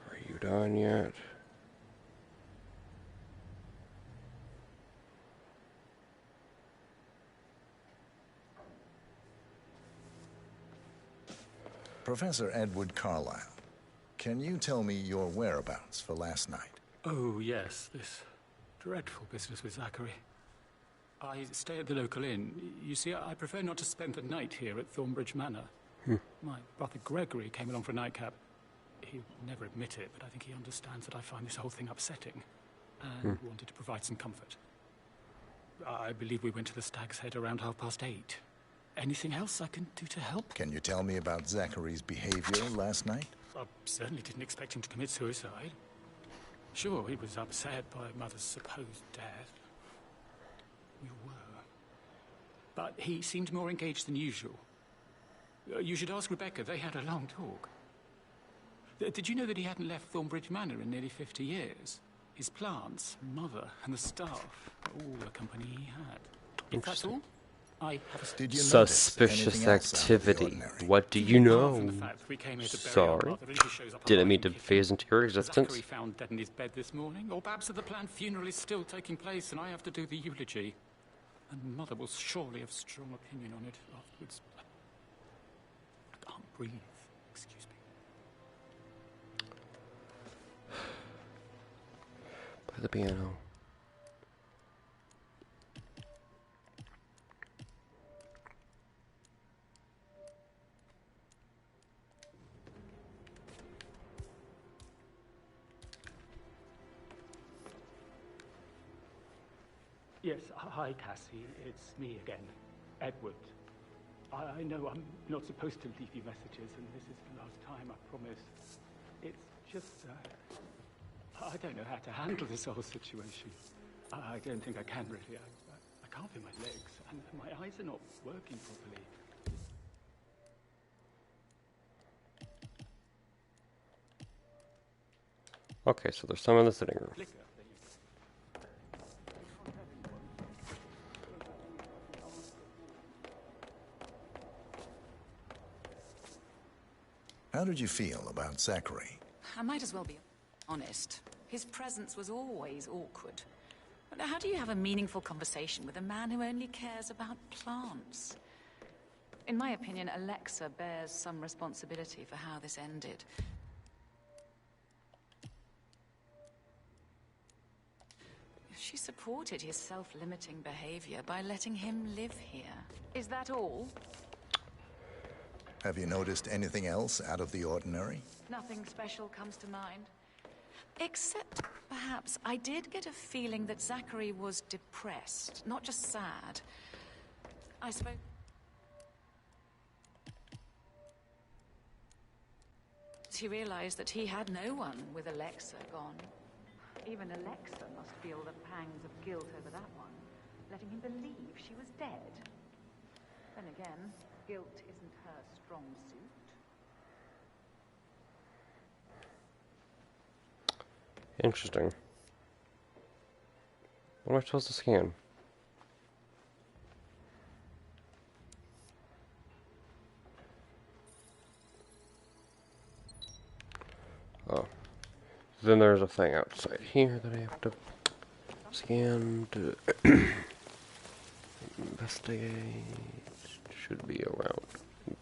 Are you done yet? Professor Edward Carlyle, can you tell me your whereabouts for last night? Oh, yes, this dreadful business with Zachary. I stay at the local inn. You see, I prefer not to spend the night here at Thornbridge Manor. My brother Gregory came along for a nightcap. He'd never admit it, but I think he understands that I find this whole thing upsetting and wanted to provide some comfort. I believe we went to the Stag's Head around 8:30. Anything else I can do to help? Can you tell me about Zachary's behavior last night? I certainly didn't expect him to commit suicide. Sure, he was upset by Mother's supposed death. We were. But he seemed more engaged than usual. You should ask Rebecca. They had a long talk. Did you know that he hadn't left Thornbridge Manor in nearly 50 years? His plants, Mother, and the staff, all the company he had. If that's all, I have a... Did you Suspicious activity. What do you know? Sorry. Didn't mean to phase into your existence. Zachary found dead in his bed this morning, or perhaps that the planned funeral is still taking place and I have to do the eulogy. And Mother will surely have strong opinion on it afterwards. I can't breathe. Excuse me. Play the piano. Yes, hi, Cassie. It's me again, Edward. I know I'm not supposed to leave you messages, and this is the last time, I promise. It's just, I don't know how to handle this whole situation. I don't think I can, really. I can't feel my legs, and my eyes are not working properly. Okay, so there's some in the sitting room. How did you feel about Zachary? I might as well be honest. His presence was always awkward. But how do you have a meaningful conversation with a man who only cares about plants? In my opinion, Alexa bears some responsibility for how this ended. She supported his self-limiting behavior by letting him live here. Is that all? Have you noticed anything else out of the ordinary? Nothing special comes to mind. Except, perhaps, I did get a feeling that Zachary was depressed, not just sad. I spoke... He realized that he had no one with Alexa gone. Even Alexa must feel the pangs of guilt over that one, letting him believe she was dead. Then again, guilt isn't her strong suit. Interesting. What am I supposed to scan? Oh. Then there's a thing outside here that I have to scan to investigate. Should be around,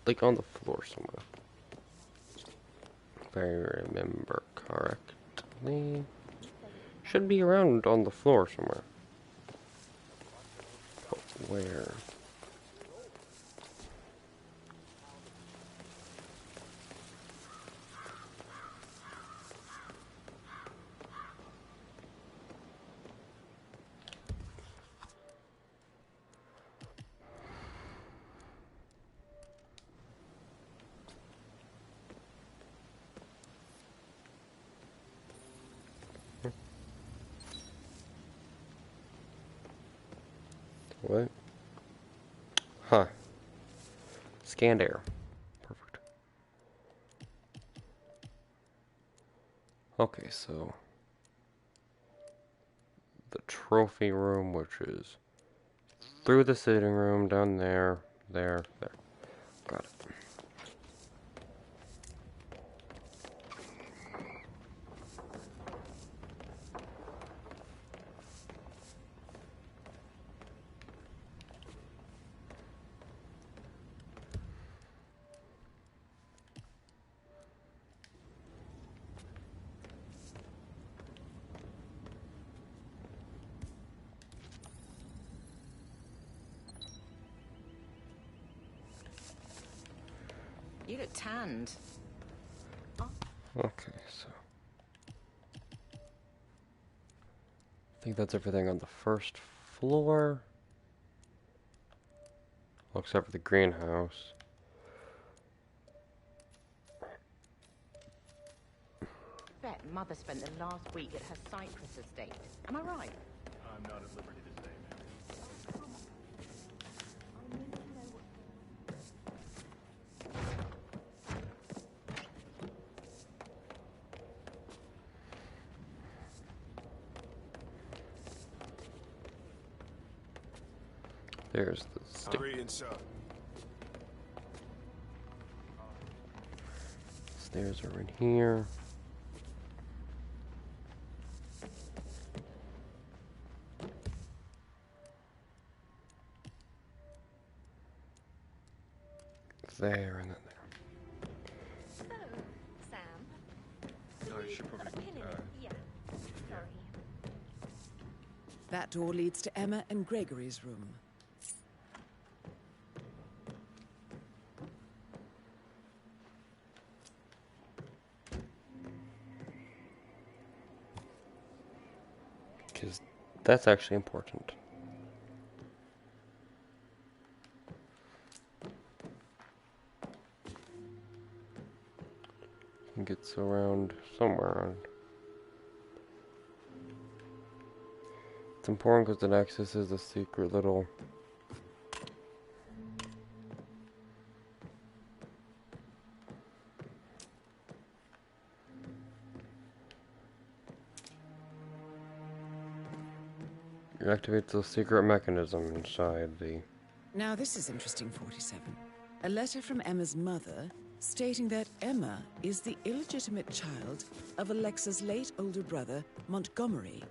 like on the floor somewhere. If I remember correctly. Should be around on the floor somewhere. But where? What? Huh. Scanned air. Perfect. Okay, so the trophy room, which is through the sitting room, down there, there. Got it. You look tanned. Okay, so I think that's everything on the first floor. Well, except for the greenhouse. Bet Mother spent the last week at her Cyprus estate. Am I right? I'm not at liberty to say, Mary. There's the stick. Greetings, sir. Stairs are in here. There and then there. Oh, Sam. No, you should probably. Yeah. Sorry. That door leads to Emma and Gregory's room. Because that's actually important. I think it's around somewhere around. It's important because the Nexus is a secret little. It activates a secret mechanism inside the. Now this is interesting, 47. A letter from Emma's mother stating that Emma is the illegitimate child of Alexa's late older brother, Montgomery.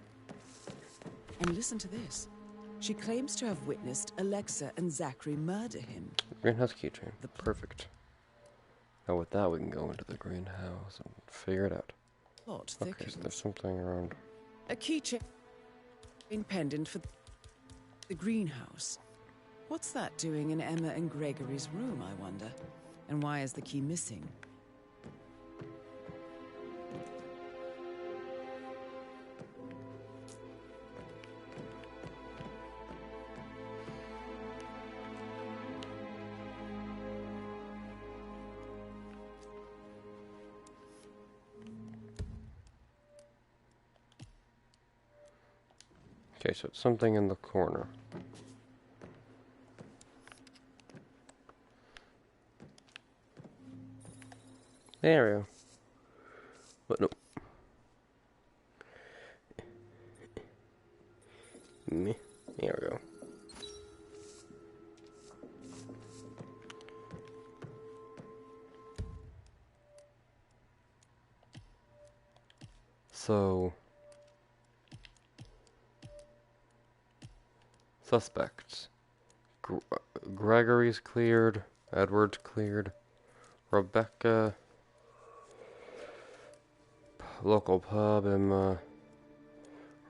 And listen to this. She claims to have witnessed Alexa and Zachary murder him. Greenhouse keychain. Perfect. Now with that we can go into the greenhouse and figure it out. Plot Okay, thickens. so there's something around. A keychain pendant for the greenhouse. What's that doing in Emma and Gregory's room, I wonder? And why is the key missing? Okay, so it's something in the corner. There we go. But no. Meh. There we go. So, suspects. Gregory's cleared. Edward's cleared. Rebecca. Local pub. Emma.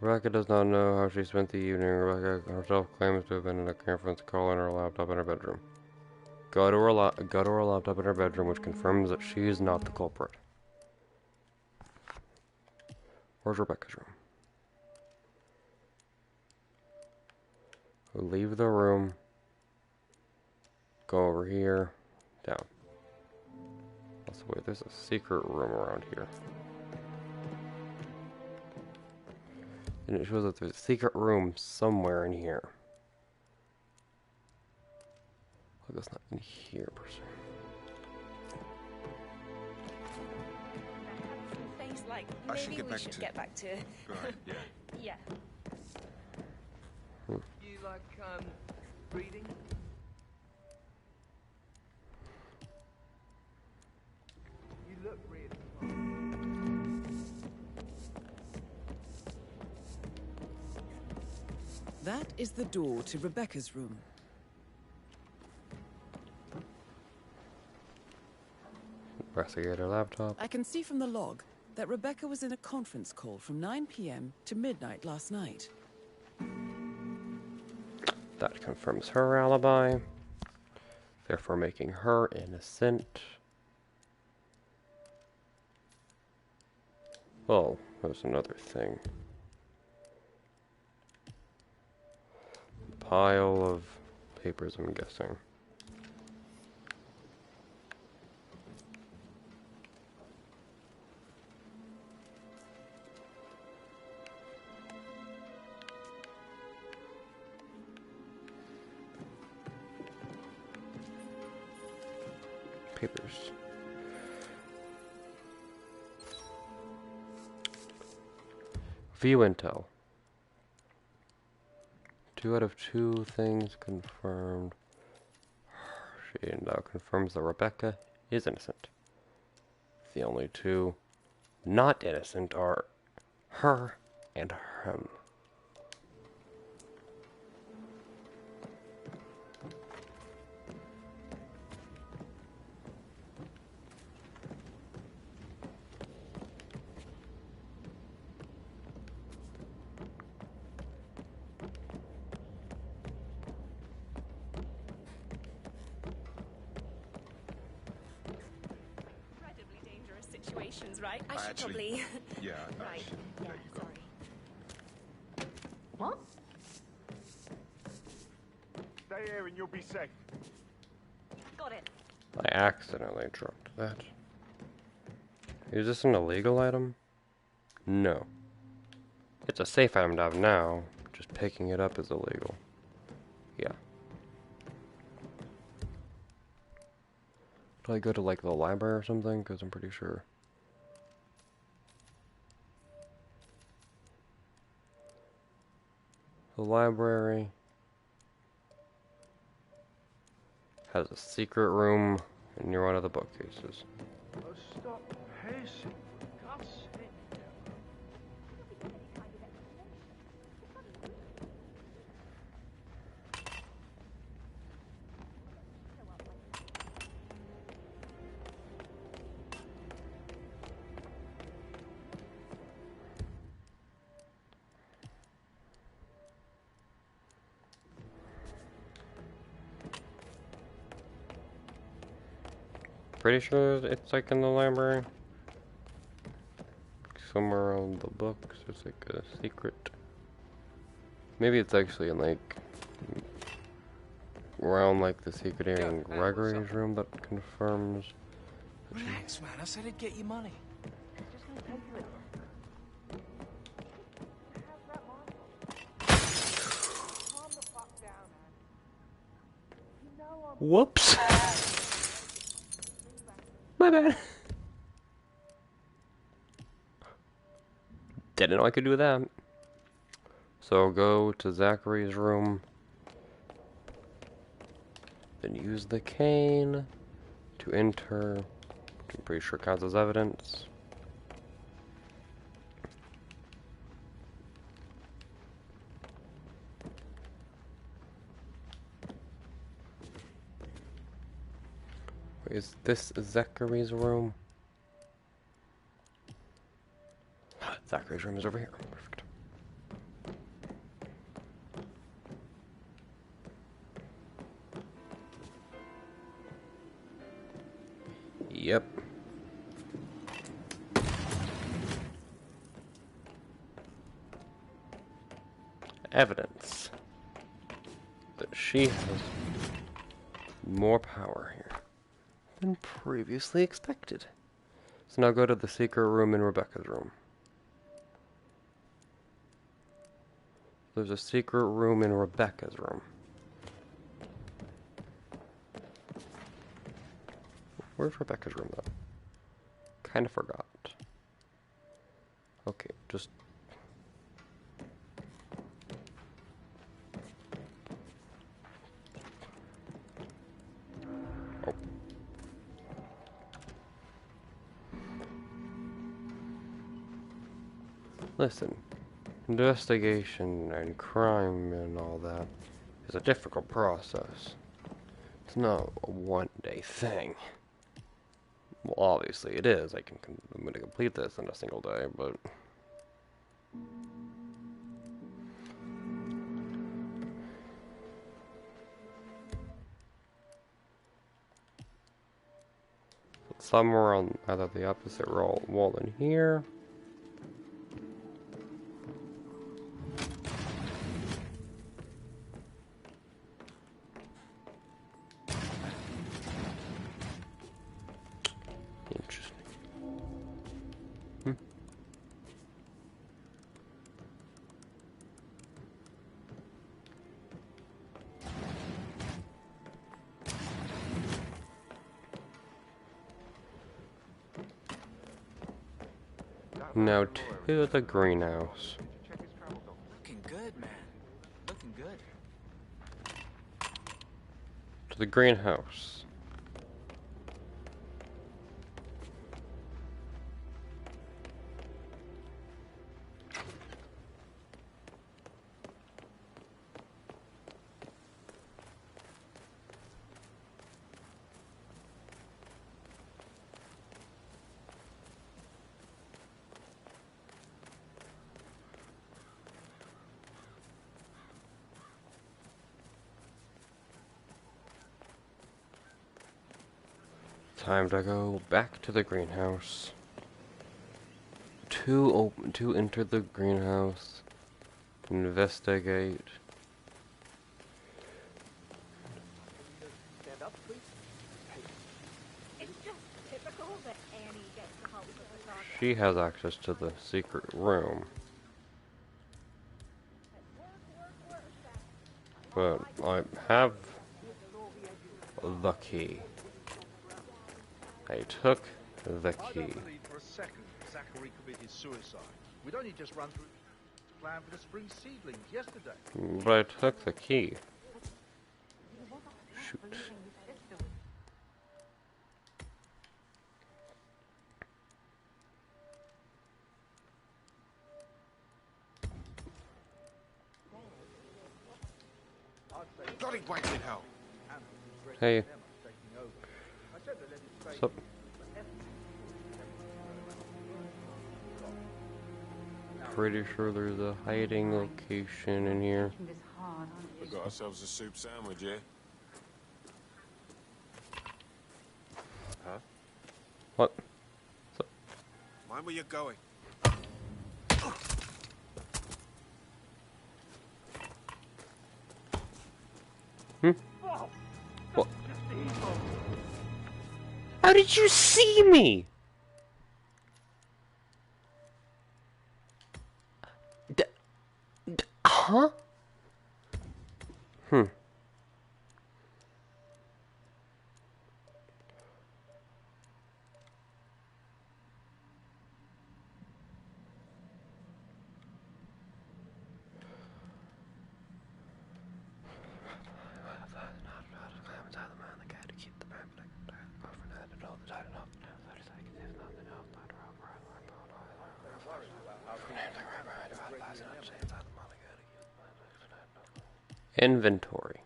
Rebecca does not know how she spent the evening. Rebecca herself claims to have been in a conference call on her laptop in her bedroom. Go to her laptop in her bedroom, which confirms that she is not the culprit. Where's Rebecca's room? Leave the room. Go over here. Down. Also, wait, there's a secret room around here. And it shows that there's a secret room somewhere in here. But that's not in here per se. Face like I should maybe get we back should to- get back to. Right, yeah. Yeah. You like, reading? You look really. That is the door to Rebecca's room. Investigator laptop. I can see from the log that Rebecca was in a conference call from 9 p.m. to midnight last night. That confirms her alibi, therefore making her innocent. Oh, there's another thing. Pile of papers, I'm guessing. Papers. View intel. 2 out of 2 things confirmed. She now confirms that Rebecca is innocent. The only 2 not innocent are her and him. Incredibly dangerous situations, right? I should actually- probably. Yeah, I Right. should Yeah. let you go. Sorry. What? Stay here and you'll be safe. Got it. I accidentally dropped that. Is this an illegal item? No. It's a safe item to have now. Just picking it up is illegal. Yeah. Do I go to like the library or something? Because I'm pretty sure. The library has a secret room near one of the bookcases. Oh, stop pacing, for God's sake. Pretty sure it's like in the library. Somewhere around the books, there's like a secret. Maybe it's actually in like around like the secret area in Gregory's room that confirms. Relax, man. I said I'd get you money. Whoops. My bad. Didn't know I could do that. So go to Zachary's room. Then use the cane to enter, which I'm pretty sure counts as evidence. Is this Zachary's room? Zachary's room is over here. Perfect. Yep. Evidence that she has more power here than previously expected. So now go to the secret room in Rebecca's room. There's a secret room in Rebecca's room. Where's Rebecca's room, though? Kind of forgot. Okay, just... Oh. Listen, investigation and crime and all that is a difficult process. It's not a one-day thing. Well, obviously it is. I'm going to complete this in a single day, but... somewhere on either the opposite wall in here. Interesting. Now to the greenhouse. Looking good, man. Looking good. To the greenhouse. Time to go back to the greenhouse. To enter the greenhouse. Investigate. Stand up, please. It's just typical that Annie gets the help of the photographer. She has access to the secret room. But I have the key. I took the key. I don't believe for a second Zachary committed suicide. We'd only just run through the plan for the spring seedlings yesterday. But I took the key. Shoot. Bloody wanking hell. Hey. What's up? Pretty sure there's a hiding location in here. We got ourselves a soup sandwich, yeah? Huh? What? Mind where you're going. What? How did you see me? Huh? Inventory.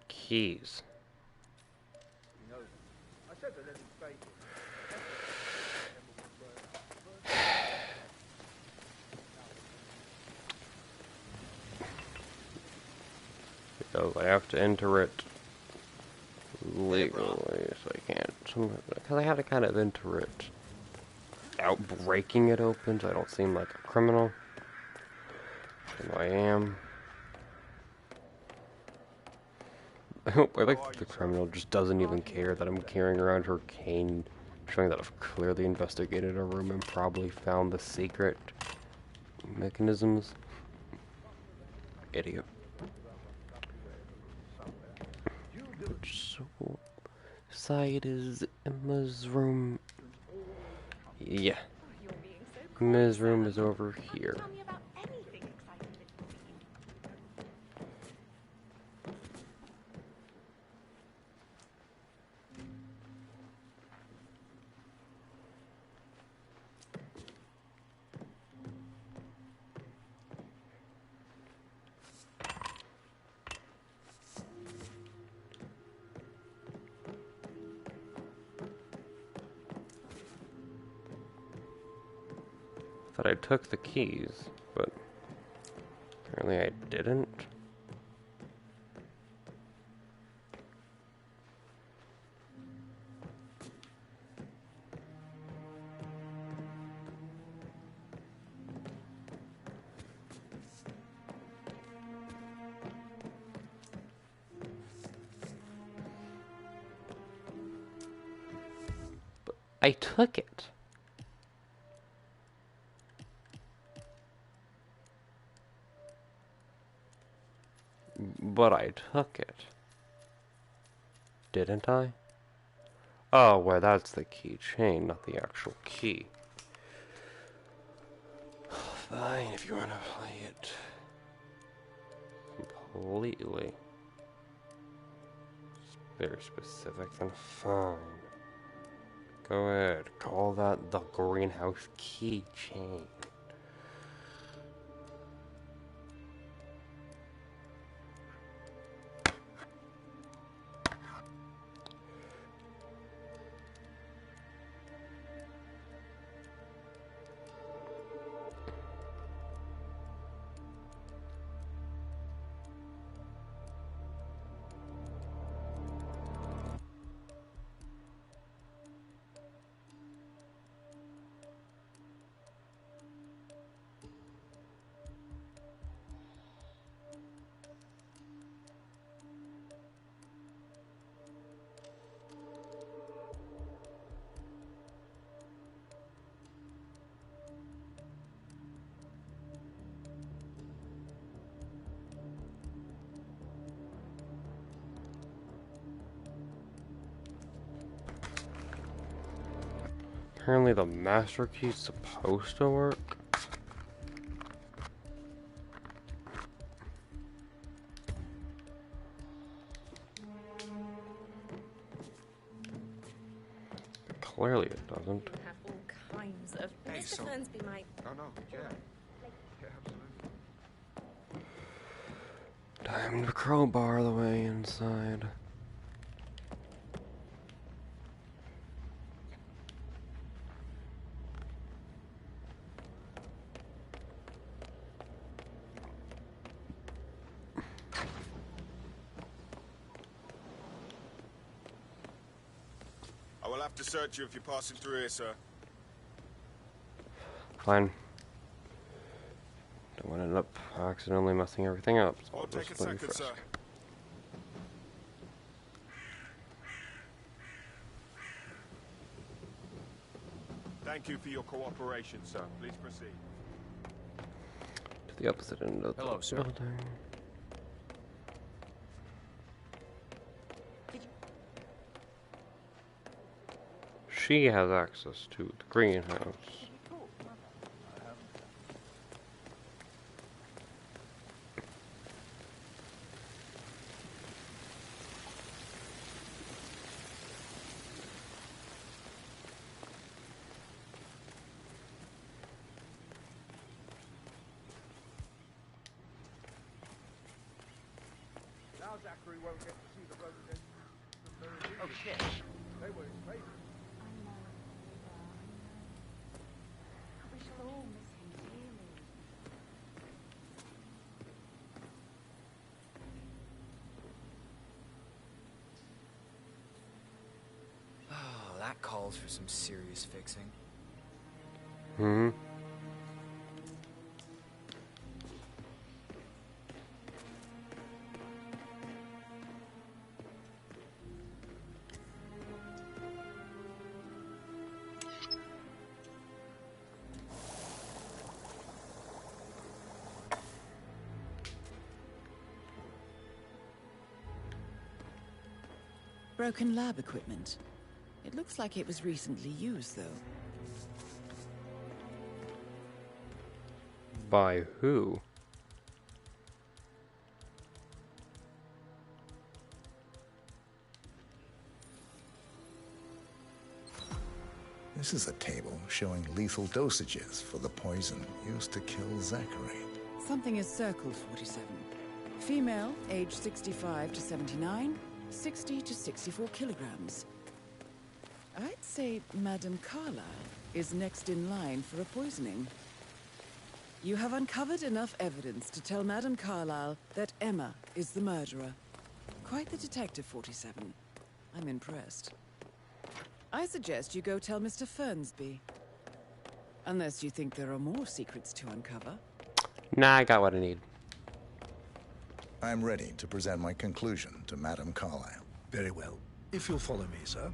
Keys. Because I have to enter it legally, so I can't. Because I have to kind of enter it without breaking it open, so I don't seem like a criminal. And I am. I hope the criminal just doesn't even care that I'm carrying around her cane, showing that I've clearly investigated her room and probably found the secret mechanisms. Idiot. Which side is Emma's room? Yeah. Emma's room is over here. Thought I took the keys, but apparently I didn't. But I took it. But I took it. Didn't I? Oh, well, that's the keychain, not the actual key. Fine, if you want to play it completely. Very specific, then fine. Go ahead, call that the greenhouse keychain. Apparently the master key's supposed to work. Clearly it doesn't. You have all kinds of... Hey, Mr. so... Fernsby might... Oh, no, yeah. Yeah, absolutely. Time to crowbar the way inside. I will have to search you if you're passing through here, sir. Fine. Don't want to end up accidentally messing everything up. So I'll take a second, sir. Thank you for your cooperation, sir. Please proceed. To the opposite end of the building. She has access to the greenhouse. Now Zachary won't get to see the residents. Oh, shit. They were his favorites. We shall all miss him dearly. Oh, that calls for some serious fixing. Hmm. Broken lab equipment. It looks like it was recently used, though. By who? This is a table showing lethal dosages for the poison used to kill Zachary. Something is circled, 47. Female, age 65 to 79, 60 to 64 kilograms. I'd say Madame Carlyle is next in line for a poisoning. You have uncovered enough evidence to tell Madame Carlyle that Emma is the murderer. Quite the detective, 47. I'm impressed. I suggest you go tell Mr. Fernsby. Unless you think there are more secrets to uncover. Nah, I got what I need. I'm ready to present my conclusion to Madame Carlyle. Very well. If you'll follow me, sir.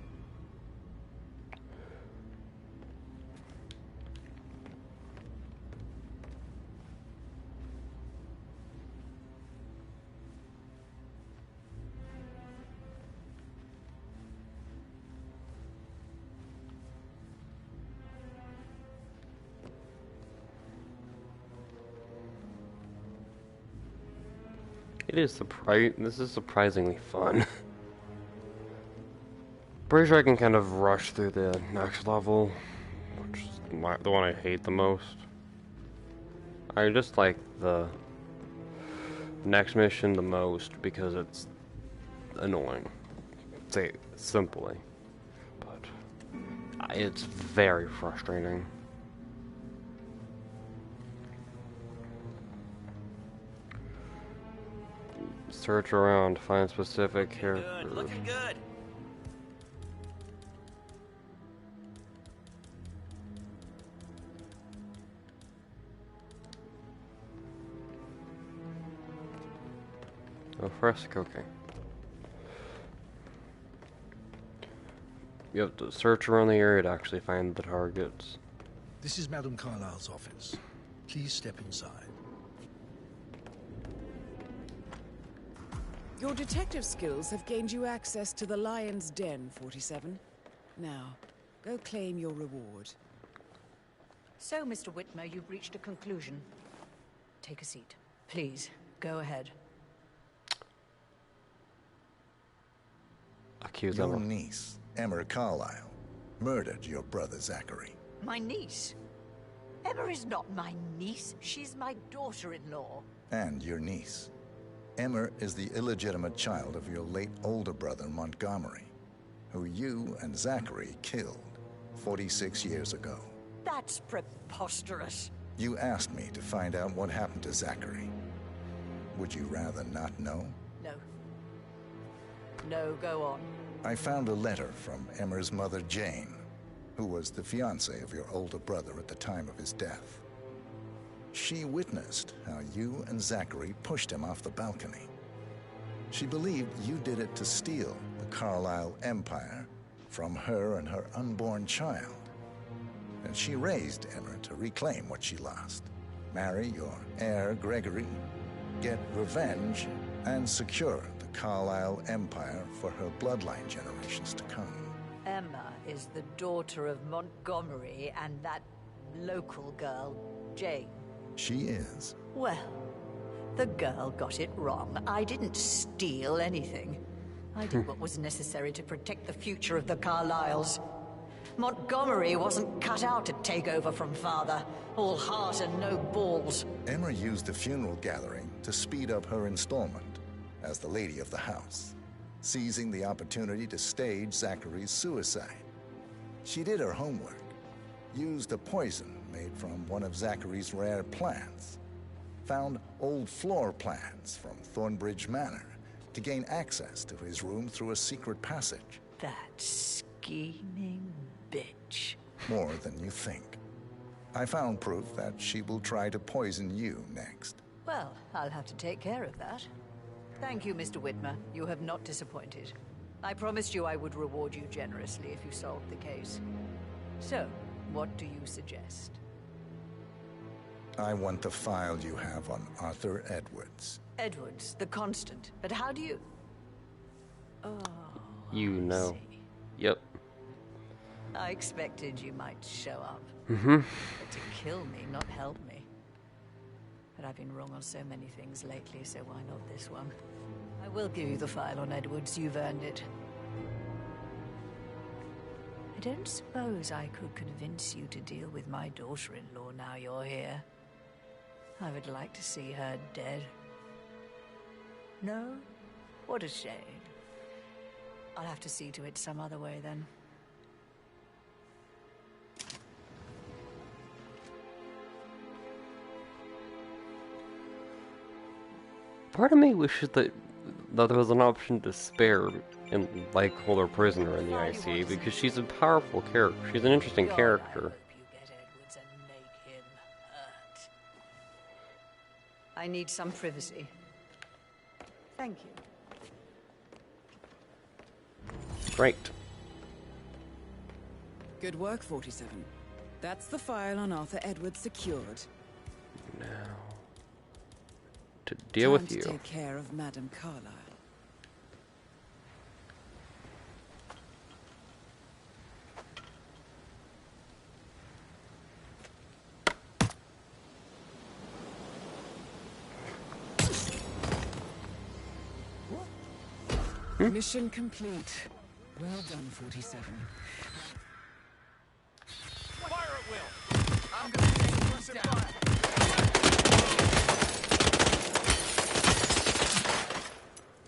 It is this is surprisingly fun. Pretty sure I can kind of rush through the next level, which is the one I hate the most. I just like the next mission the most because it's annoying. Say it simply, but it's very frustrating. Search around, find specific characters. Good, looking good. Oh, fresco, okay. You have to search around the area to actually find the targets. This is Madame Carlyle's office. Please step inside. Your detective skills have gained you access to the Lion's Den, 47. Now, go claim your reward. So, Mr. Whitmer, you've reached a conclusion. Take a seat. Please, go ahead. Accuse Your Emma. niece, Emma Carlyle, murdered your brother Zachary. My niece? Emma is not my niece. She's my daughter-in-law. And your niece. Emma is the illegitimate child of your late older brother Montgomery, who you and Zachary killed 46 years ago. That's preposterous. You asked me to find out what happened to Zachary. Would you rather not know? No. No, go on. I found a letter from Emma's mother, Jane, who was the fiancée of your older brother at the time of his death. She witnessed how you and Zachary pushed him off the balcony. She believed you did it to steal the Carlyle empire from her and her unborn child. And she raised Emma to reclaim what she lost. Marry your heir, Gregory, get revenge, and secure the Carlyle empire for her bloodline generations to come. Emma is the daughter of Montgomery and that local girl, Jane. She is. Well, the girl got it wrong. I didn't steal anything. I did what was necessary to protect the future of the Carlyles. Montgomery wasn't cut out to take over from father. All heart and no balls. Emma used the funeral gathering to speed up her installment as the lady of the house, seizing the opportunity to stage Zachary's suicide. She did her homework, used a poison made from one of Zachary's rare plants, found old floor plans from Thornbridge Manor to gain access to his room through a secret passage. That scheming bitch. More than you think. I found proof that she will try to poison you next. Well, I'll have to take care of that. Thank you, Mr. Whitmer. You have not disappointed. I promised you I would reward you generously if you solved the case. So, what do you suggest? I want the file you have on Arthur Edwards. Edwards, the Constant. But how do you... Oh, You know. Yep. I expected you might show up. Mm-hmm. But to kill me, not help me. But I've been wrong on so many things lately, so why not this one? I will give you the file on Edwards. You've earned it. I don't suppose I could convince you to deal with my daughter-in-law now you're here. I would like to see her dead. No? What a shame. I'll have to see to it some other way then. Part of me wishes that there was an option to spare and like hold her prisoner in the IC, because she's a powerful character. She's an interesting character. I need some privacy. Thank you. Great. Good work, 47. That's the file on Arthur Edwards secured. Now, to deal with Time you. to take care of Madame Carlyle. Mission complete. Well done, 47. Fire at will. I'm gonna take exclusive fire.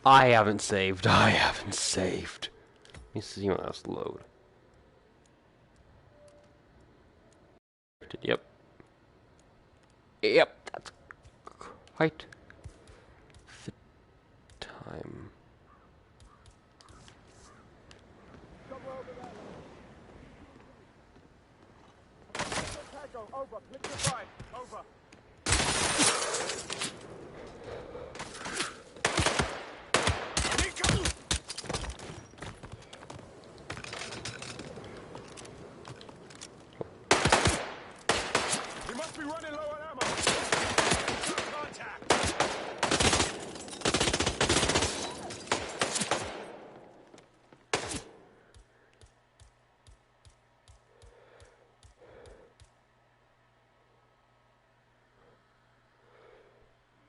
I haven't saved. I haven't saved. Let me see when that's load. Yep. Yep, that's quite the time. Over. Pick your fight. Over. We must be running low on ammo. Contact.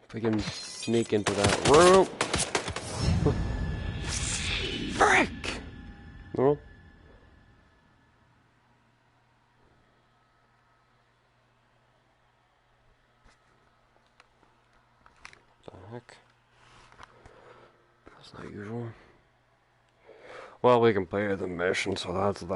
If I can sneak into that room. Frick! Well. What the heck? That's not usual. Well, we can play the mission, so that's that.